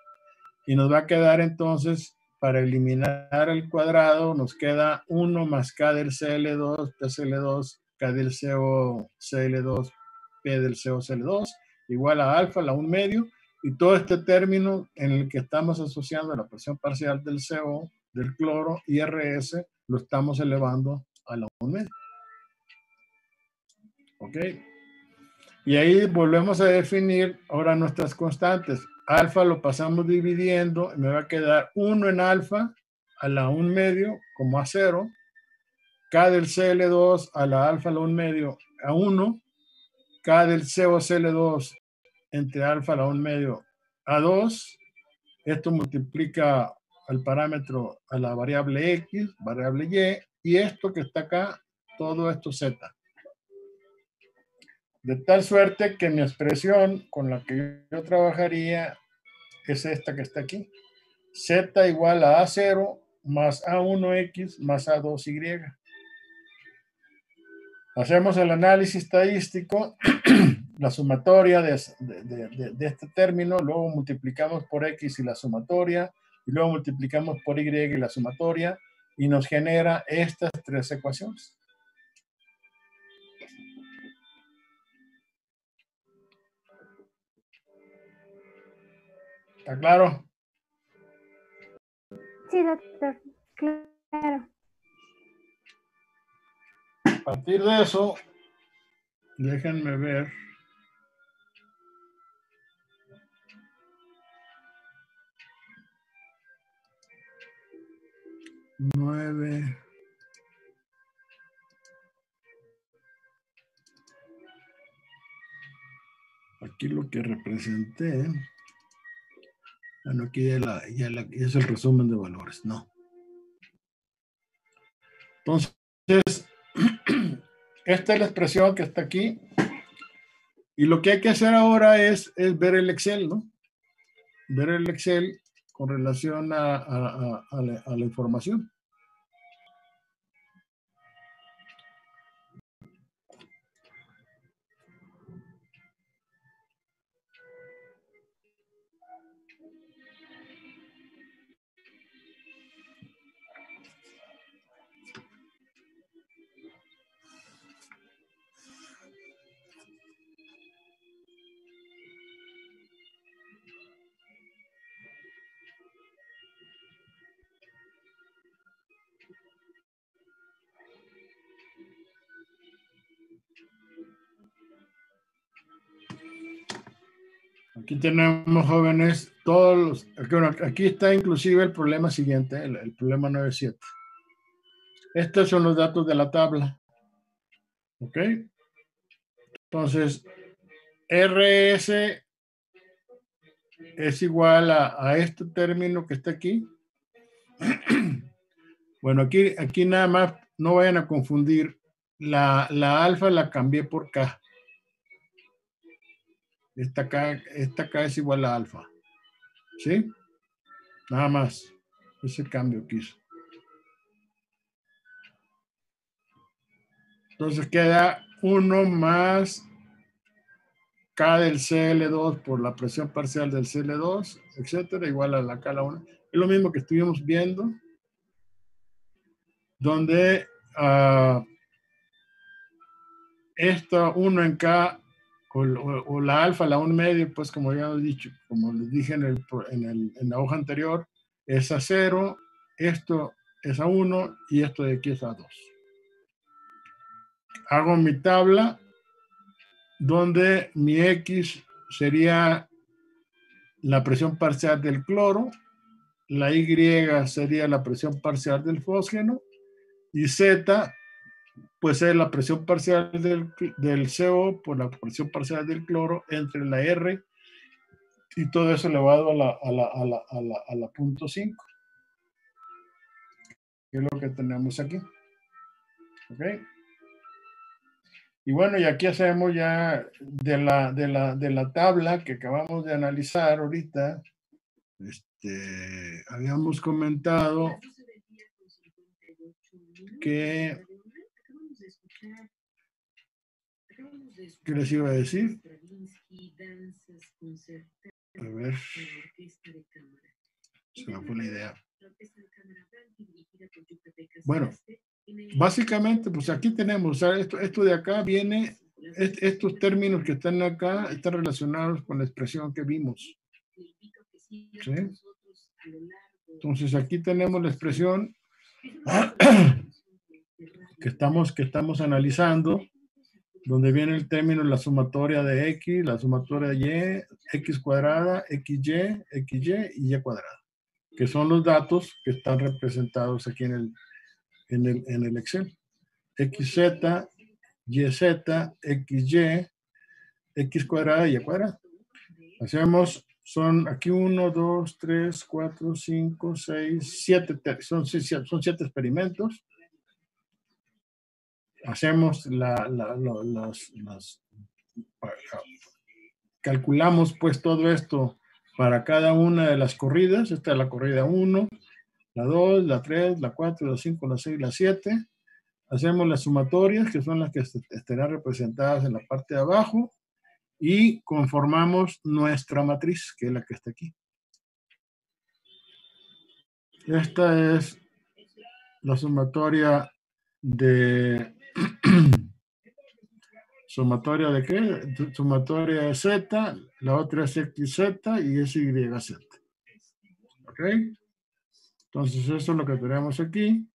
y nos va a quedar entonces, para eliminar el cuadrado, nos queda 1 más K del Cl2, PCl2, K del CO, Cl2, P del CO, Cl2, igual a alfa, la 1 medio, y todo este término en el que estamos asociando la presión parcial del CO, del cloro y RS, lo estamos elevando a la 1 medio. ¿Ok? Y ahí volvemos a definir ahora nuestras constantes. Alfa lo pasamos dividiendo, me va a quedar 1 en alfa a la 1 medio como a 0, K del Cl2 a la alfa a la 1 medio a 1, K del COCl2 entre alfa a la 1 medio a 2, esto multiplica al parámetro a la variable X, variable Y, y esto que está acá, todo esto Z. De tal suerte que mi expresión con la que yo trabajaría es esta que está aquí. Z igual a A0 más A1X más A2Y. Hacemos el análisis estadístico, la sumatoria de este término, luego multiplicamos por X y la sumatoria, y luego multiplicamos por Y y la sumatoria, y nos genera estas tres ecuaciones. ¿Está claro? Sí, doctor. Claro. A partir de eso, déjenme ver. Nueve. Aquí lo que representé. Bueno, aquí ya es el resumen de valores, no. Entonces, esta es la expresión que está aquí. Y lo que hay que hacer ahora es ver el Excel, ¿no? Ver el Excel con relación a la información. Aquí tenemos, jóvenes, todos los, bueno, aquí está inclusive el problema siguiente, el problema 9.7. Estos son los datos de la tabla. ¿Ok? Entonces, RS es igual a este término que está aquí. Bueno, aquí nada más, no vayan a confundir. La alfa la cambié por K. Esta K es igual a alfa. ¿Sí? Nada más. Ese cambio que hizo. Entonces queda 1 más K del CL2 por la presión parcial del CL2, etcétera, igual a la K a la 1. Es lo mismo que estuvimos viendo, donde esta 1 en K o la alfa, la 1 medio, pues como ya he dicho, como les dije en la hoja anterior, es a 0, esto es a 1 y esto de aquí es a 2. Hago mi tabla donde mi X sería la presión parcial del cloro, la Y sería la presión parcial del fósgeno y Z pues es la presión parcial del CO por la presión parcial del cloro entre la R y todo eso elevado a la 0.5, que es lo que tenemos aquí. ¿Ok? Y bueno, y aquí hacemos ya de la tabla que acabamos de analizar ahorita, habíamos comentado que, ¿qué les iba a decir? A ver, se me fue la idea. Bueno, básicamente, pues aquí tenemos, o sea, esto de acá viene, estos términos que están acá están relacionados con la expresión que vimos. ¿Sí? Entonces aquí tenemos la expresión que estamos analizando, donde viene el término la sumatoria de X, la sumatoria de Y, X cuadrada, XY, XY y Y cuadrada, que son los datos que están representados aquí en el Excel. XZ, YZ, XY, X cuadrada y Y cuadrada. Hacemos, son aquí 1, 2, 3, 4, 5, 6, 7, son 7 experimentos. Hacemos calculamos pues todo esto para cada una de las corridas. Esta es la corrida 1, la 2, la 3, la 4, la 5, la 6, la 7. Hacemos las sumatorias, que son las que estarán representadas en la parte de abajo, y conformamos nuestra matriz, que es la que está aquí. Esta es la sumatoria de... ¿Sumatoria de qué? Sumatoria de Z, la otra es XZ y es YZ. ¿Ok? Entonces eso es lo que tenemos aquí.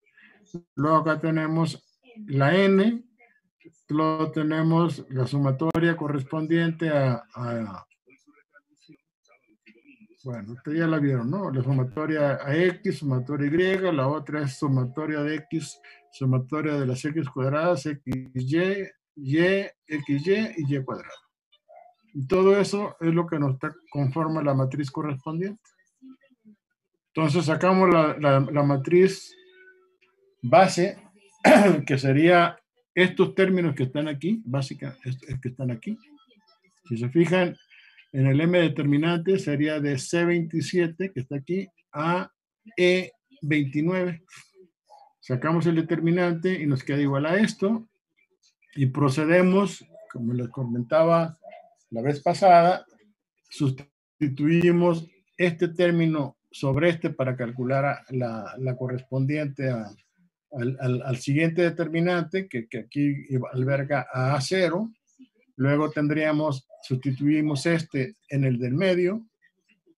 Luego acá tenemos la N, luego tenemos la sumatoria correspondiente bueno, ustedes ya la vieron, ¿no? La sumatoria a X, sumatoria Y, la otra es sumatoria de X, sumatoria de las X cuadradas, XY, Y, XY y Y cuadrado. Y todo eso es lo que nos conforma la matriz correspondiente. Entonces sacamos la matriz base que sería estos términos que están aquí, básicamente, que están aquí. Si se fijan, en el M determinante sería de C27, que está aquí, a E29. Sacamos el determinante y nos queda igual a esto. Y procedemos, como les comentaba la vez pasada, sustituimos este término sobre este para calcular la correspondiente al siguiente determinante, que aquí alberga a A0. Luego sustituimos este en el del medio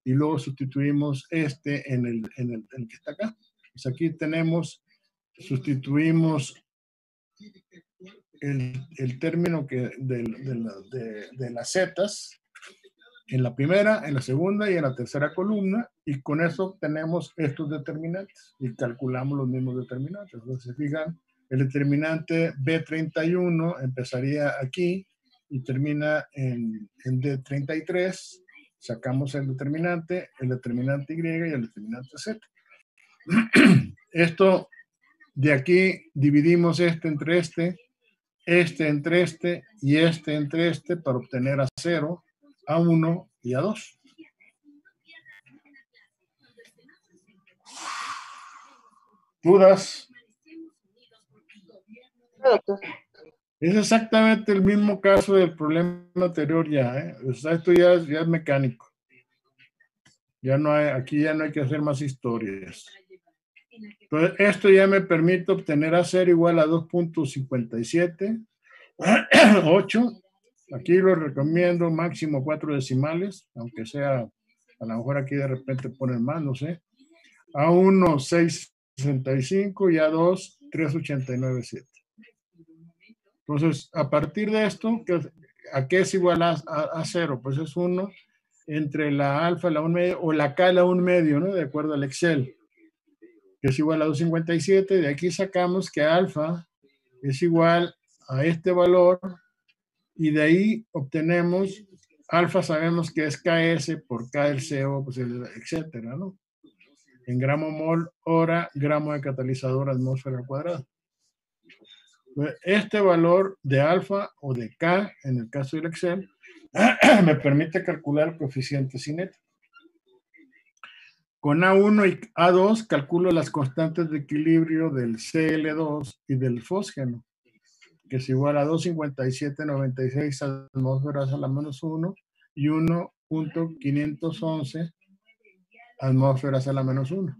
y luego sustituimos este en el que está acá. Pues aquí sustituimos el término de las zetas en la primera, en la segunda y en la tercera columna, y con eso tenemos estos determinantes y calculamos los mismos determinantes. Entonces, fijan, el determinante B31 empezaría aquí y termina en D33. Sacamos el determinante Y y el determinante Z. Esto de aquí dividimos este entre este y este entre este para obtener A0, A1 y A2. ¿Dudas? No, doctor. Es exactamente el mismo caso del problema anterior ya, ¿eh? O sea, esto ya es mecánico. Aquí ya no hay que hacer más historias. Entonces, esto ya me permite obtener A0 igual a 2.57, 8. Aquí lo recomiendo máximo 4 decimales, aunque sea, a lo mejor aquí de repente ponen más, no sé. A1, 6.65 y A2, 3.89.7. Entonces, a partir de esto, ¿a qué es igual a 0? Pues es 1 entre la alfa, la 1 medio, o la K, la 1 medio, ¿no? De acuerdo al Excel, que es igual a 2.57. De aquí sacamos que alfa es igual a este valor, y de ahí obtenemos, alfa sabemos que es KS por K del CO, pues etcétera, ¿no? En gramo mol hora, gramo de catalizador, atmósfera al cuadrado. Este valor de alfa o de K, en el caso del Excel, me permite calcular el coeficiente cinético. Con A1 y A2 calculo las constantes de equilibrio del Cl2 y del fósgeno, que es igual a 257.96 atmósferas a la menos 1 y 1.511 atmósferas a la menos 1.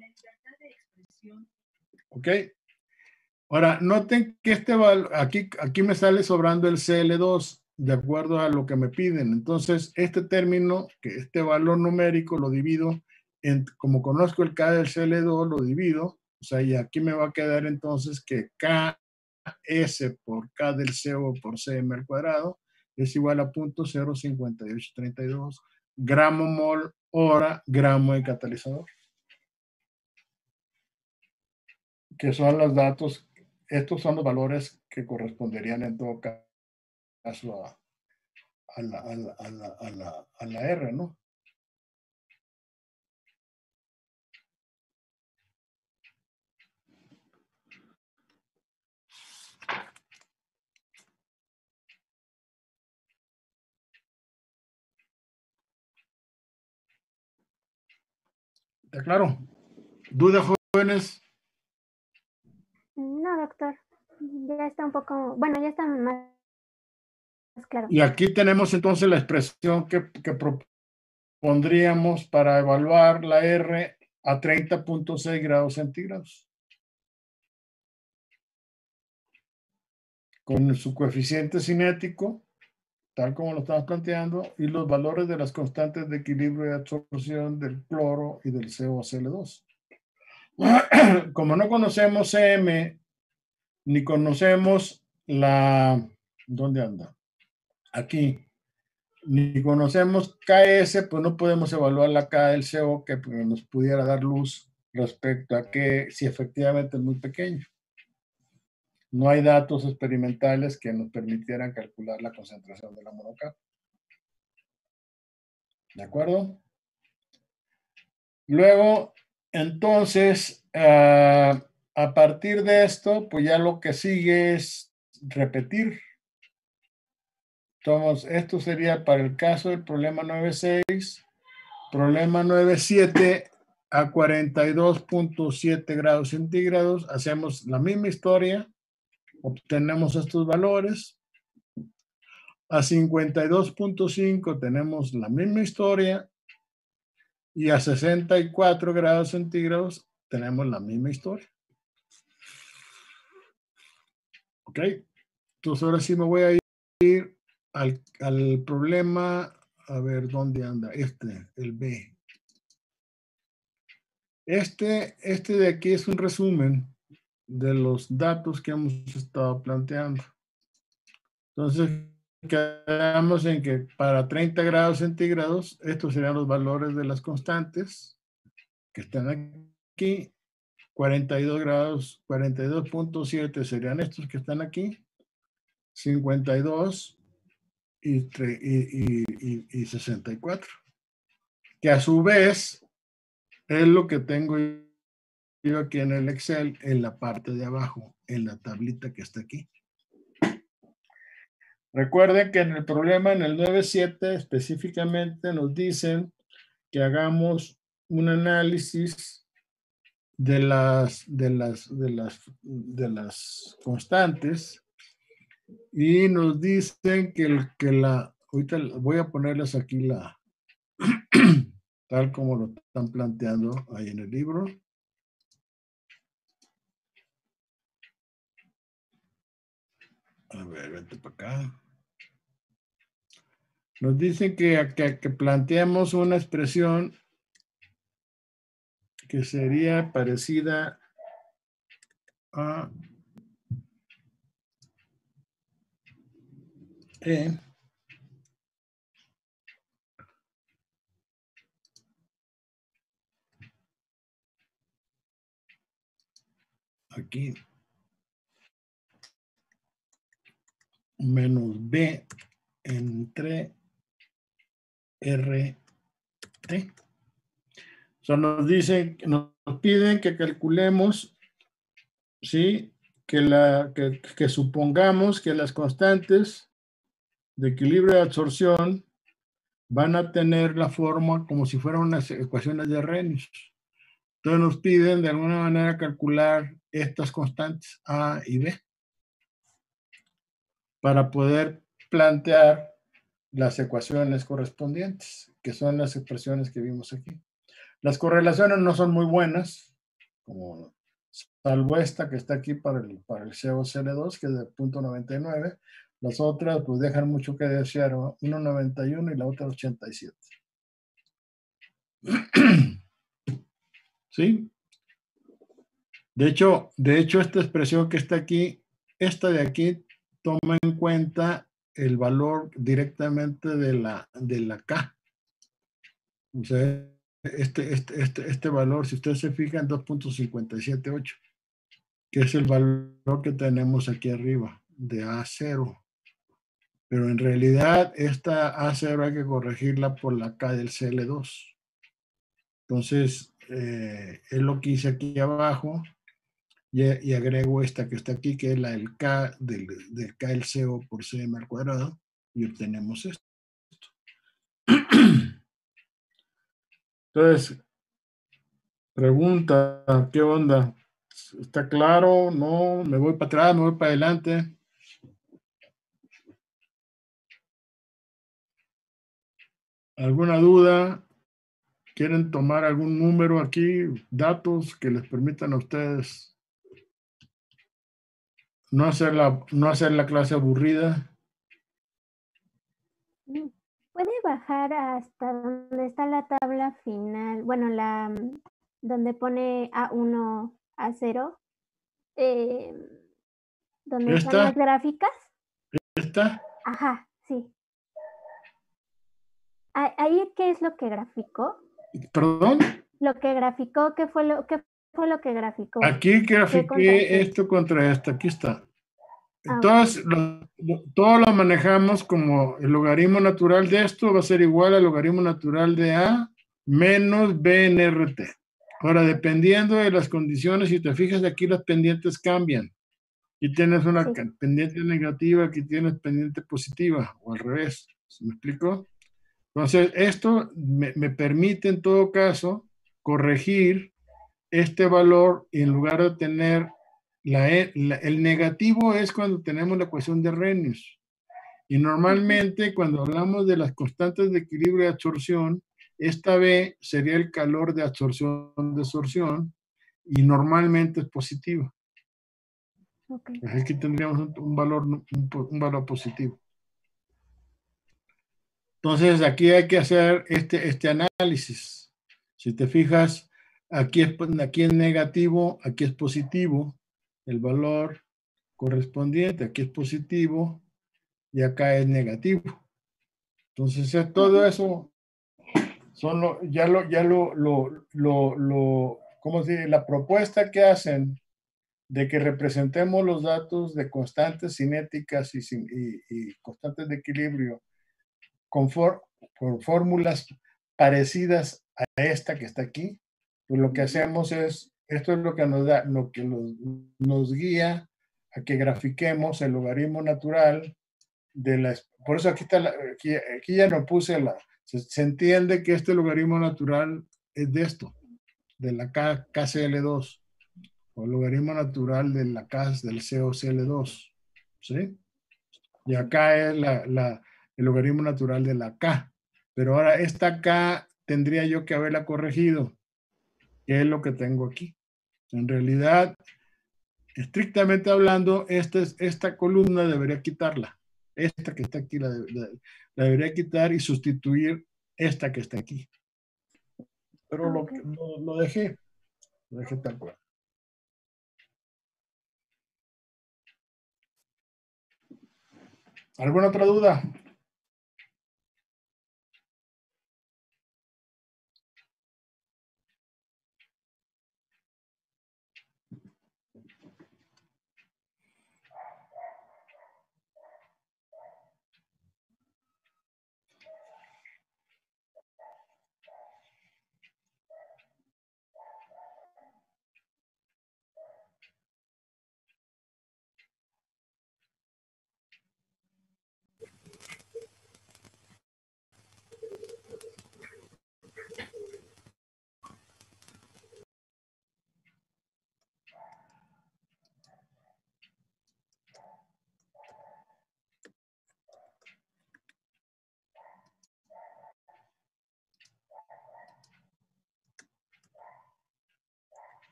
¿Ok? Ahora, noten que este valor, aquí me sale sobrando el Cl2 de acuerdo a lo que me piden. Entonces, este término, que este valor numérico lo divido, como conozco el K del Cl2, lo divido. O sea, y aquí me va a quedar entonces que KS por K del CO por CM al cuadrado es igual a 0.05832 gramo mol hora gramo de catalizador. Que son los datos, estos son los valores que corresponderían en todo caso a la R, ¿no? ¿Está claro? ¿Dudas, jóvenes? No, doctor. Ya está un poco, bueno, ya está más claro. Y aquí tenemos entonces la expresión que propondríamos para evaluar la R a 30.6 grados centígrados. Con su coeficiente cinético, tal como lo estamos planteando, y los valores de las constantes de equilibrio de absorción del cloro y del COCl2. Como no conocemos CM, ni conocemos ¿dónde anda? Aquí. Ni conocemos KS, pues no podemos evaluar la K del CO que nos pudiera dar luz respecto a que si efectivamente es muy pequeño. No hay datos experimentales que nos permitieran calcular la concentración de la monocapa. ¿De acuerdo? Luego, entonces, a partir de esto, pues ya lo que sigue es repetir. Entonces, esto sería para el caso del problema 9.6, problema 9.7 a 42.7 grados centígrados. Hacemos la misma historia, obtenemos estos valores. A 52.5 tenemos la misma historia y a 64 grados centígrados tenemos la misma historia. Ok, entonces ahora sí me voy a ir al problema, a ver dónde anda, el B. Este de aquí es un resumen de los datos que hemos estado planteando. Entonces, quedamos en que para 30 grados centígrados, estos serían los valores de las constantes que están aquí. 42 grados, 42.7 serían estos que están aquí. 52 y 64. Que a su vez es lo que tengo yo aquí en el Excel, en la parte de abajo, en la tablita que está aquí. Recuerden que en el problema, en el 9.7 específicamente nos dicen que hagamos un análisis de las constantes y nos dicen ahorita voy a ponerles aquí tal como lo están planteando ahí en el libro. A ver, vente para acá. Nos dicen que planteemos una expresión que sería parecida a E. Aquí. Menos B entre RT. O sea, nos piden que calculemos, ¿sí? Que supongamos que las constantes de equilibrio de absorción van a tener la forma como si fueran unas ecuaciones de Arrhenius. Entonces nos piden de alguna manera calcular estas constantes A y B para poder plantear las ecuaciones correspondientes, que son las expresiones que vimos aquí. Las correlaciones no son muy buenas, como salvo esta que está aquí para el COCl2, que es de 0.99. Las otras pues dejan mucho que desear, 1.91 y la otra 87. ¿Sí? De hecho, esta expresión que está aquí, esta de aquí, toma en cuenta el valor directamente de la K. O sea, este valor, si ustedes se fijan, 2.578, que es el valor que tenemos aquí arriba, de A0. Pero en realidad, esta A0 hay que corregirla por la K del Cl2. Entonces, es lo que hice aquí abajo. Y agrego esta que está aquí, que es el K del K del CO por Cm al cuadrado, y obtenemos esto. Entonces, pregunta, ¿qué onda? ¿Está claro? ¿No? ¿Me voy para atrás? ¿Me voy para adelante? ¿Alguna duda? ¿Quieren tomar algún número aquí? ¿Datos que les permitan a ustedes no hacer la clase aburrida? ¿Puede bajar hasta donde está la tabla final? Bueno, donde pone A1, A0. ¿Dónde están las gráficas? ¿Esta? Ajá, sí. ¿Ahí qué es lo que graficó? ¿Perdón? Lo que graficó, ¿qué fue lo que graficó? Aquí grafiqué esto contra esto, aquí está. Entonces, todo lo manejamos como el logaritmo natural de esto va a ser igual al logaritmo natural de A menos B en RT. Ahora, dependiendo de las condiciones, si te fijas aquí, las pendientes cambian. Aquí tienes una pendiente negativa, aquí tienes pendiente positiva, o al revés. ¿Me explico? Entonces, esto me permite en todo caso corregir este valor y en lugar de tener el negativo es cuando tenemos la ecuación de Arrhenius. Y normalmente cuando hablamos de las constantes de equilibrio y absorción, esta B sería el calor de absorción-desorción y normalmente es positivo. Okay. Aquí tendríamos un valor positivo. Entonces aquí hay que hacer este análisis. Si te fijas, aquí es negativo, aquí es positivo el valor correspondiente, aquí es positivo y acá es negativo. Entonces todo eso son ¿cómo se dice? La propuesta que hacen de que representemos los datos de constantes cinéticas y constantes de equilibrio con fórmulas parecidas a esta que está aquí, pues lo que hacemos es, esto es lo que nos guía a que grafiquemos el logaritmo natural de la, por eso aquí está, aquí ya no puse se entiende que este logaritmo natural es de esto, de la KCL2, o el logaritmo natural de la del COCL2, ¿sí? Y acá es el logaritmo natural de la K. Pero ahora esta K tendría yo que haberla corregido, que es lo que tengo aquí. En realidad, estrictamente hablando, esta columna debería quitarla. Esta que está aquí la debería quitar y sustituir esta que está aquí. Pero lo dejé tal cual. ¿Alguna otra duda?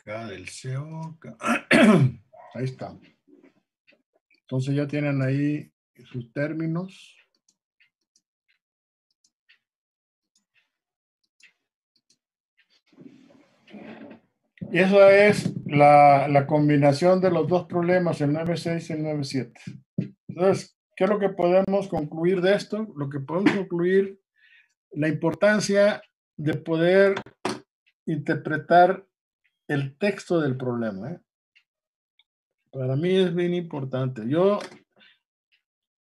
K del CO. Ahí está. Entonces ya tienen ahí sus términos. Y eso es la combinación de los dos problemas, el 9.6 y el 9.7. Entonces, ¿qué es lo que podemos concluir de esto? Lo que podemos concluir, la importancia de poder interpretar el texto del problema, ¿eh? Para mí es bien importante.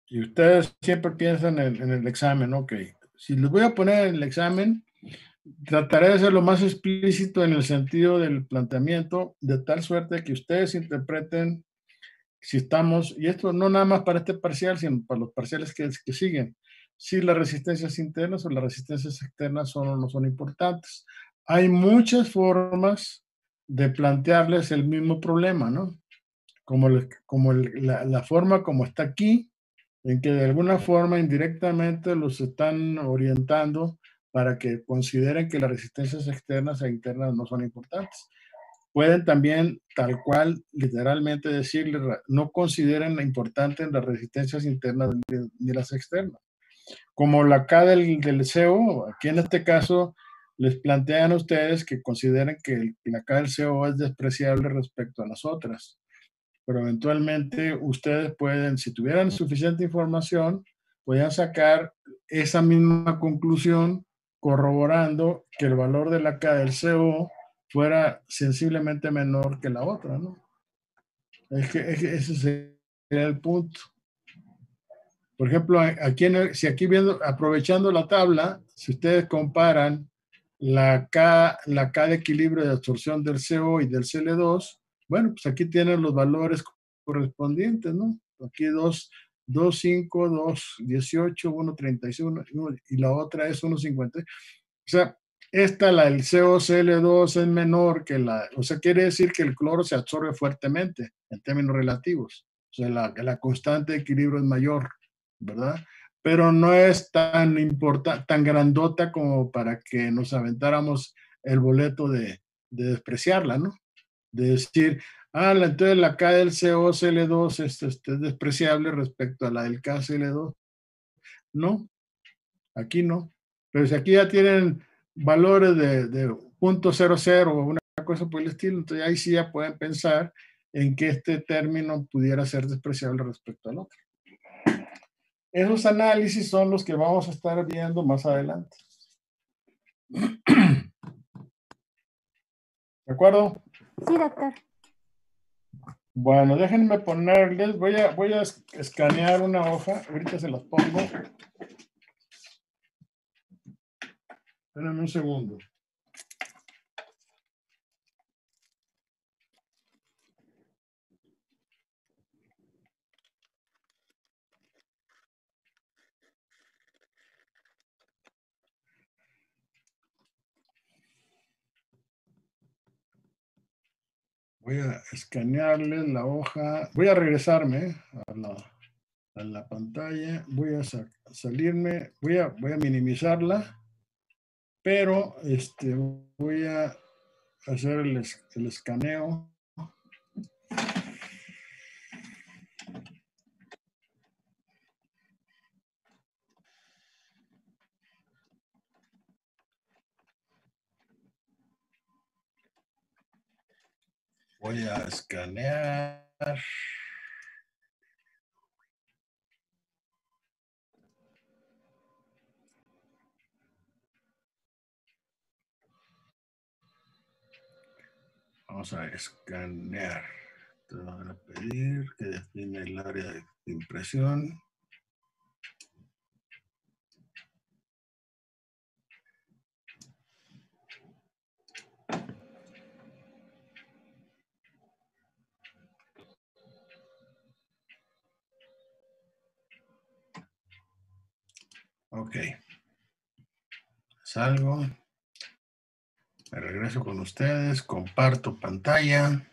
Y ustedes siempre piensan en el examen, ok. Si les voy a poner en el examen, trataré de ser lo más explícito en el sentido del planteamiento, de tal suerte que ustedes interpreten si estamos, y esto no nada más para este parcial, sino para los parciales que siguen, si las resistencias internas o las resistencias externas son o no son importantes. Hay muchas formas de plantearles el mismo problema, ¿no? Como la forma como está aquí, en que de alguna forma indirectamente los están orientando para que consideren que las resistencias externas e internas no son importantes. Pueden también, tal cual, literalmente decirle, no consideren importantes las resistencias internas ni las externas. Como la K del CO, aquí en este caso, les plantean a ustedes que consideren que la K del CO es despreciable respecto a las otras. Pero eventualmente ustedes pueden, si tuvieran suficiente información, podían sacar esa misma conclusión corroborando que el valor de la K del CO fuera sensiblemente menor que la otra, ¿no? Es que ese sería el punto. Por ejemplo, aquí si aquí viendo, aprovechando la tabla, si ustedes comparan la K de equilibrio de absorción del CO y del Cl2, bueno, pues aquí tienen los valores correspondientes, ¿no? Aquí 2.5, 2.18, 1.31 y la otra es 1.50. O sea, la del COCl2 es menor que o sea, quiere decir que el cloro se absorbe fuertemente en términos relativos. O sea, la constante de equilibrio es mayor, ¿verdad? Pero no es tan importante, tan grandota como para que nos aventáramos el boleto de despreciarla, ¿no? De decir, entonces la K del COCl2 es despreciable respecto a la del KCl2. No, aquí no. Pero si aquí ya tienen valores de 0.00 o una cosa por el estilo, entonces ahí sí ya pueden pensar en que este término pudiera ser despreciable respecto al otro. Esos análisis son los que vamos a estar viendo más adelante. ¿De acuerdo? Sí, doctor. Bueno, déjenme ponerles, voy a escanear una hoja, ahorita se las pongo. Espérenme un segundo. Voy a escanearles la hoja. Voy a regresarme a la pantalla. Voy a salirme. Voy a minimizarla. Pero voy a hacer el escaneo. Voy a escanear. Vamos a escanear. Te van a pedir que define el área de impresión. Ok. Salgo. Me regreso con ustedes. Comparto pantalla.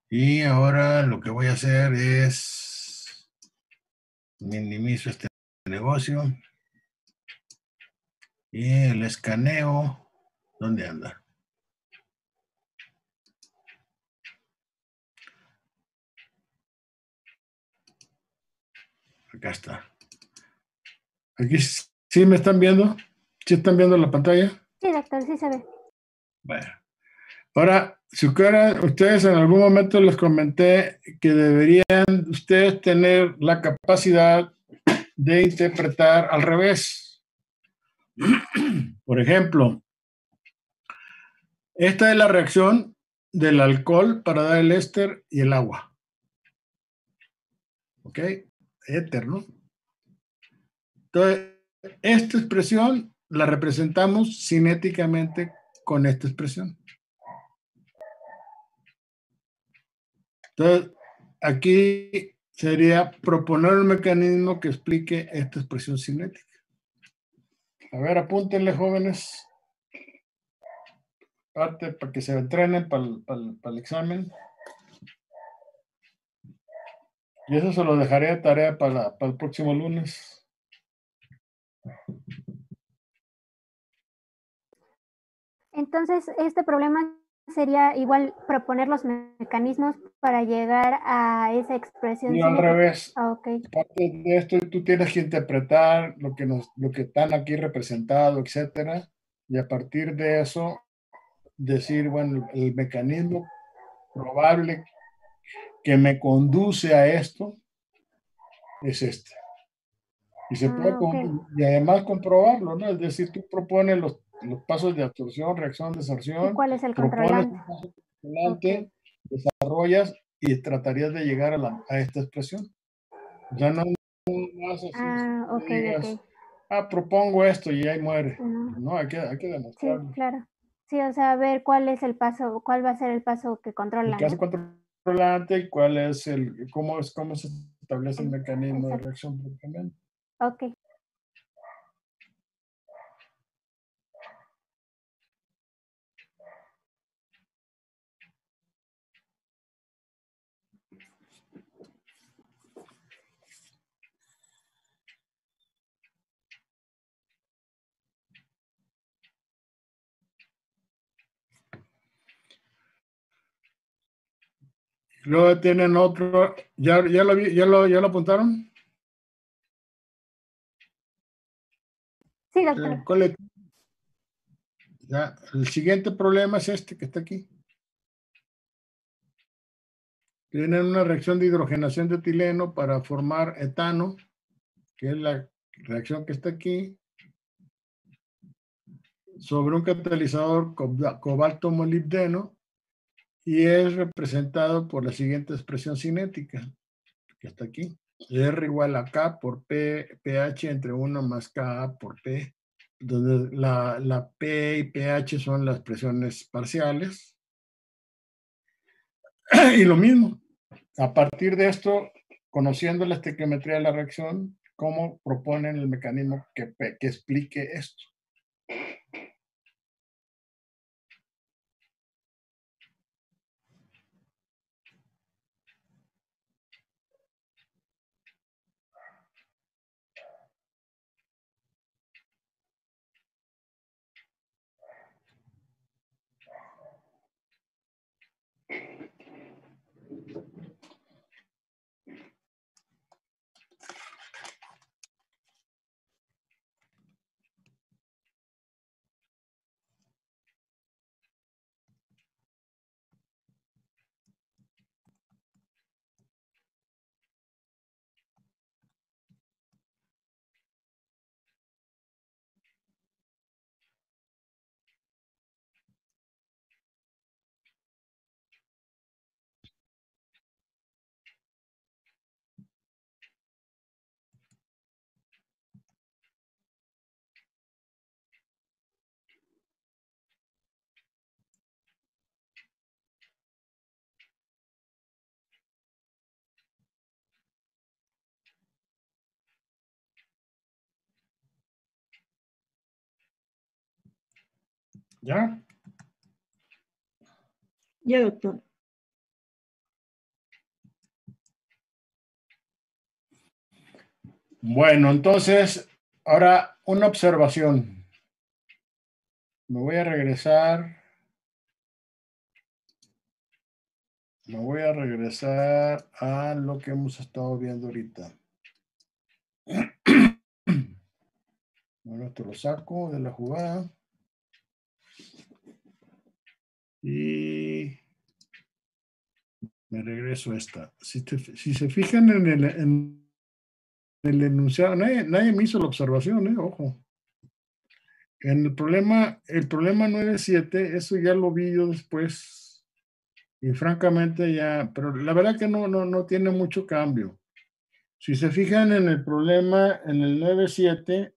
Y ahora lo que voy a hacer es minimizo este negocio. Y el escaneo. ¿Dónde anda? Acá está. Aquí sí me están viendo. ¿Sí están viendo la pantalla? Sí, doctor, sí se ve. Bueno. Ahora, si ustedes en algún momento les comenté que deberían ustedes tener la capacidad de interpretar al revés. Por ejemplo, esta es la reacción del alcohol para dar el éster y el agua. ¿Ok? Éter, ¿no? Entonces, esta expresión la representamos cinéticamente con esta expresión. Entonces, aquí sería proponer un mecanismo que explique esta expresión cinética. A ver, apúntenle, jóvenes. Parte para que se entrenen para el examen. Y eso se lo dejaré de tarea para el próximo lunes. Entonces, este problema sería igual proponer los mecanismos para llegar a esa expresión Y al cinética. revés. Okay. Parte de esto, tú tienes que interpretar lo que están aquí representado, etcétera, y a partir de eso decir, bueno, el mecanismo probable que me conduce a esto es este. Y se puede y además comprobarlo, ¿no? Es decir, tú propones los pasos de absorción, reacción, ¿Y desorción, cuál es el propones controlante? un paso controlante, desarrollas y tratarías de llegar a esta expresión. O sea, no más así, Ok, digas, ok. Propongo esto y ahí muere. No. No, hay que Sí, demostrarlo. claro. Sí, o sea, ver cuál es el paso, cuál va a ser el paso que controla, El caso ¿no? controlante y cuál es cómo se establece el mecanismo de Exacto. reacción propiamente. Ok. Luego tienen otro, ¿ya lo apuntaron? Sí, doctor. Ya, el siguiente problema es este que está aquí. Tienen una reacción de hidrogenación de etileno para formar etano, que es la reacción que está aquí, sobre un catalizador cobalto-molibdeno, y es representado por la siguiente expresión cinética, que está aquí. R igual a K por pH entre 1 más Ka por P, donde la P y pH son las presiones parciales. Y lo mismo, a partir de esto, conociendo la estequiometría de la reacción, ¿cómo proponen el mecanismo que explique esto? ¿Ya? Ya, doctor. Bueno, entonces, ahora una observación. Me voy a regresar a lo que hemos estado viendo ahorita. Bueno, esto lo saco de la jugada. Y me regreso a esta. Si se fijan en el enunciado, nadie me hizo la observación, ojo. En el problema 9.7, eso ya lo vi yo después. Y francamente ya, pero la verdad que no tiene mucho cambio. Si se fijan en el problema, en el 9.7,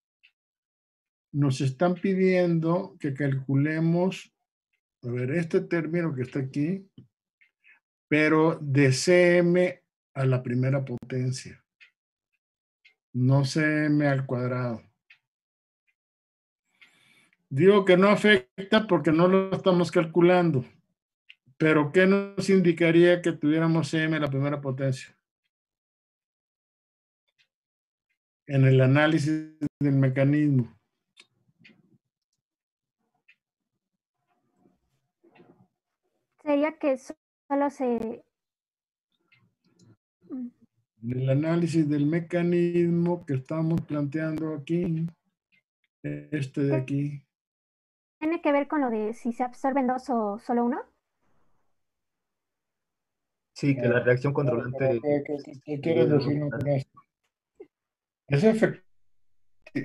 nos están pidiendo que calculemos, a ver, este término que está aquí, pero de Cm a la primera potencia, no Cm al cuadrado. Digo que no afecta porque no lo estamos calculando, pero ¿qué nos indicaría que tuviéramos Cm a la primera potencia? En el análisis del mecanismo. Sería que solo se... En el análisis del mecanismo que estamos planteando aquí, este de aquí. tiene que ver con lo de si se absorben dos o solo uno. Sí, que la reacción Pero, controlante. ¿qué quieres decirme con esto?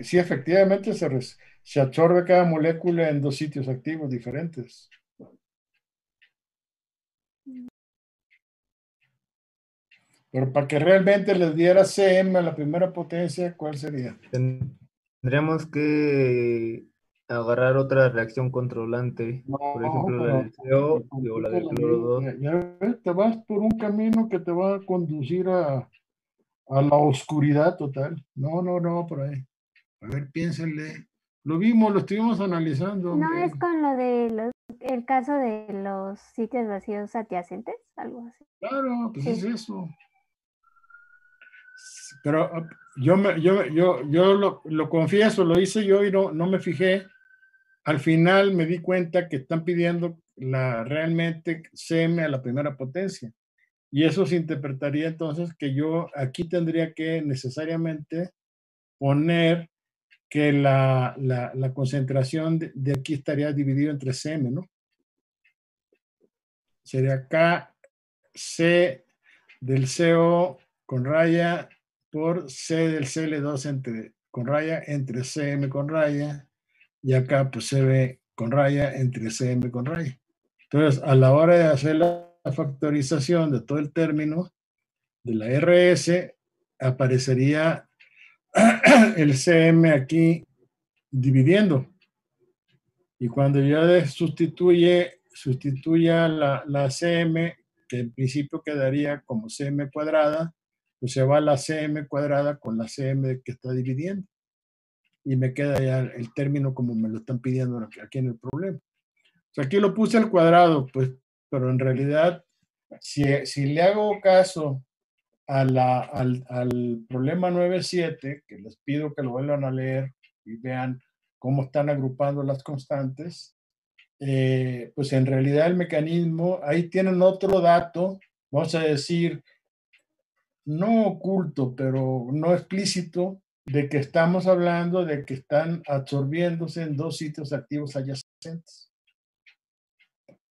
Sí, efectivamente se absorbe cada molécula en dos sitios activos diferentes. Pero para que realmente les diera CM a la primera potencia, ¿cuál sería? Tendríamos que agarrar otra reacción controlante, por ejemplo, la del CO o la del cloro 2. Ya ves, te vas por un camino que te va a conducir a la oscuridad total. No, por ahí. A ver, piénsenle. Lo vimos, lo estuvimos analizando, ¿No hombre. es con lo de el caso de los sitios vacíos adyacentes? Algo así. Claro, pues Sí. es eso. Pero yo lo confieso, lo hice yo y no me fijé. Al final me di cuenta que están pidiendo realmente CM a la primera potencia. Y eso se interpretaría entonces que yo aquí tendría que necesariamente poner que la concentración de aquí estaría dividida entre CM, ¿no? Sería KC del CO con raya por C del Cl2 con raya entre CM con raya, y acá pues CB con raya entre CM con raya. Entonces, a la hora de hacer la factorización de todo el término de la RS, aparecería el CM aquí dividiendo. Y cuando yo sustituya la CM, que en principio quedaría como CM cuadrada, pues se va la CM cuadrada con la CM que está dividiendo. Y me queda ya el término como me lo están pidiendo aquí en el problema. O sea, aquí lo puse al cuadrado, pues, pero en realidad, si le hago caso al problema 9.7, que les pido que lo vuelvan a leer y vean cómo están agrupando las constantes, pues en realidad el mecanismo, ahí tienen otro dato, vamos a decir, no oculto, pero no explícito, de que estamos hablando de que están absorbiéndose en dos sitios activos adyacentes.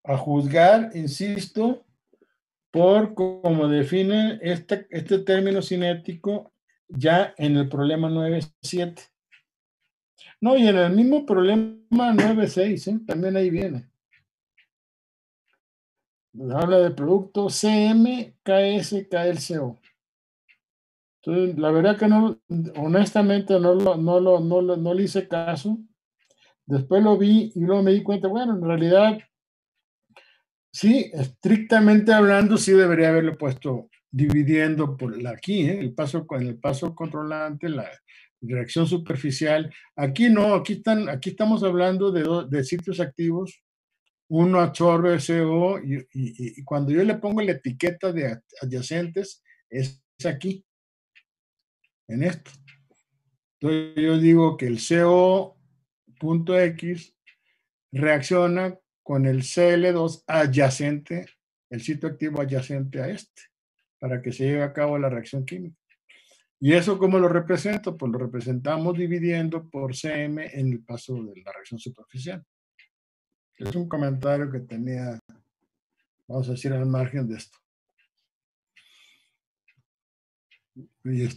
A juzgar, insisto, por cómo define este término cinético ya en el problema 9.7. No, y en el mismo problema 9.6, también ahí viene. Habla de producto CM, KS, KLCO. Entonces, la verdad que no, honestamente no le hice caso. Después lo vi y luego me di cuenta, bueno, en realidad, sí, estrictamente hablando, sí debería haberlo puesto dividiendo por aquí, el paso controlante, la reacción superficial. Aquí no, aquí estamos hablando de sitios activos. Uno absorbe CO y cuando yo le pongo la etiqueta de adyacentes, es aquí, en esto. Entonces yo digo que el CO.x reacciona con el Cl2 adyacente, el sitio activo adyacente a este, para que se lleve a cabo la reacción química. ¿Y eso cómo lo represento? Pues lo representamos dividiendo por Cm en el paso de la reacción superficial. Es un comentario que tenía, vamos a decir, al margen de esto. Y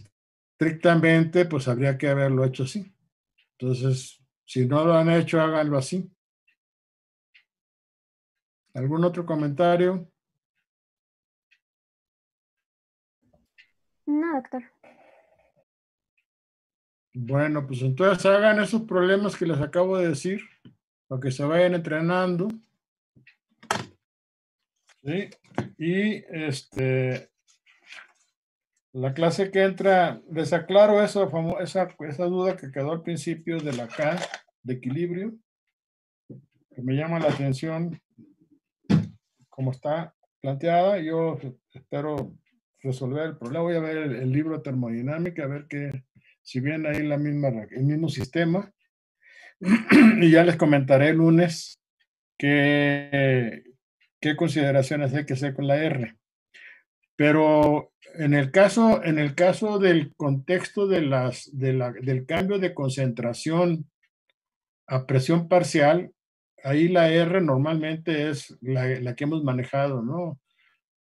estrictamente, pues habría que haberlo hecho así. Entonces, si no lo han hecho, háganlo así. ¿Algún otro comentario? No, doctor. Bueno, pues entonces hagan esos problemas que les acabo de decir, para que se vayan entrenando. ¿Sí? Y la clase que entra, les aclaro esa duda que quedó al principio de la K de equilibrio, que me llama la atención como está planteada. Yo espero resolver el problema. Voy a ver el libro de termodinámica, a ver si viene ahí el mismo sistema. Y ya les comentaré el lunes qué consideraciones hay que hacer con la R. Pero en el caso del contexto del cambio de concentración a presión parcial, ahí la R normalmente es la que hemos manejado, ¿no?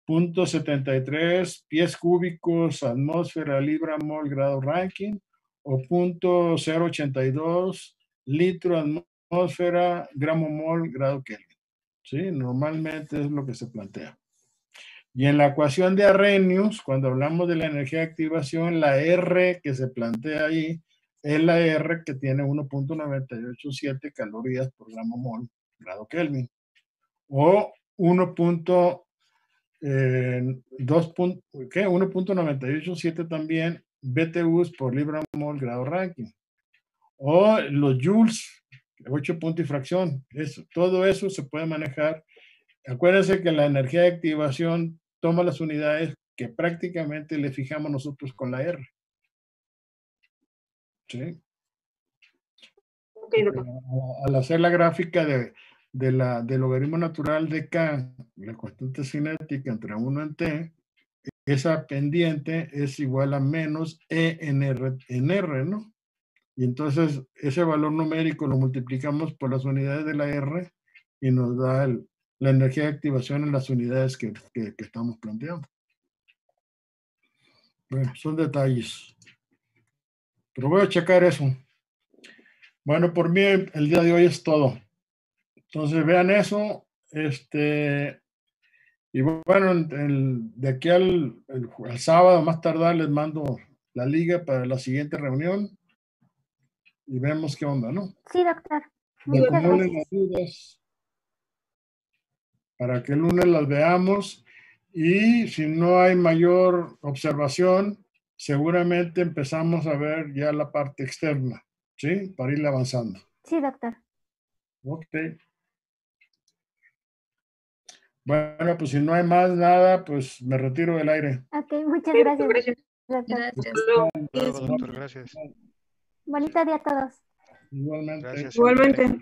0.73 pies cúbicos, atmósfera, libra, mol, grado Rankine, o 0.082 litro, atmósfera, gramo, mol, grado Kelvin. ¿Sí? Normalmente es lo que se plantea. Y en la ecuación de Arrhenius, cuando hablamos de la energía de activación, la R que se plantea ahí es la R que tiene 1.987 calorías por gramo mol, grado Kelvin. O 1.987 también BTUs por libra mol, grado Rankine. O los joules, 8 puntos y fracción. Todo eso se puede manejar. Acuérdense que la energía de activación toma las unidades que prácticamente le fijamos nosotros con la R. ¿Sí? Ok, doctor. Al hacer la gráfica del logaritmo natural de K, la constante cinética entre 1 en T, esa pendiente es igual a menos E en R, ¿no? Y entonces ese valor numérico lo multiplicamos por las unidades de la R y nos da la energía de activación en las unidades que estamos planteando. Bueno, son detalles. Pero voy a checar eso. Bueno, por mí el día de hoy es todo. Entonces vean eso. Y bueno, de aquí al sábado más tardar les mando la liga para la siguiente reunión y vemos qué onda, ¿no? Sí, doctor. Me Muchas acumulen gracias. las dudas para que el lunes las veamos y si no hay mayor observación, seguramente empezamos a ver ya la parte externa, ¿sí? Para ir avanzando. Sí, doctor. Ok. Bueno, pues si no hay más nada, pues me retiro del aire. Ok, muchas Ok, gracias, gracias. doctor. Gracias. Luego. Luego, doctor, gracias. Bonito día a todos. Igualmente. Gracias. Igualmente.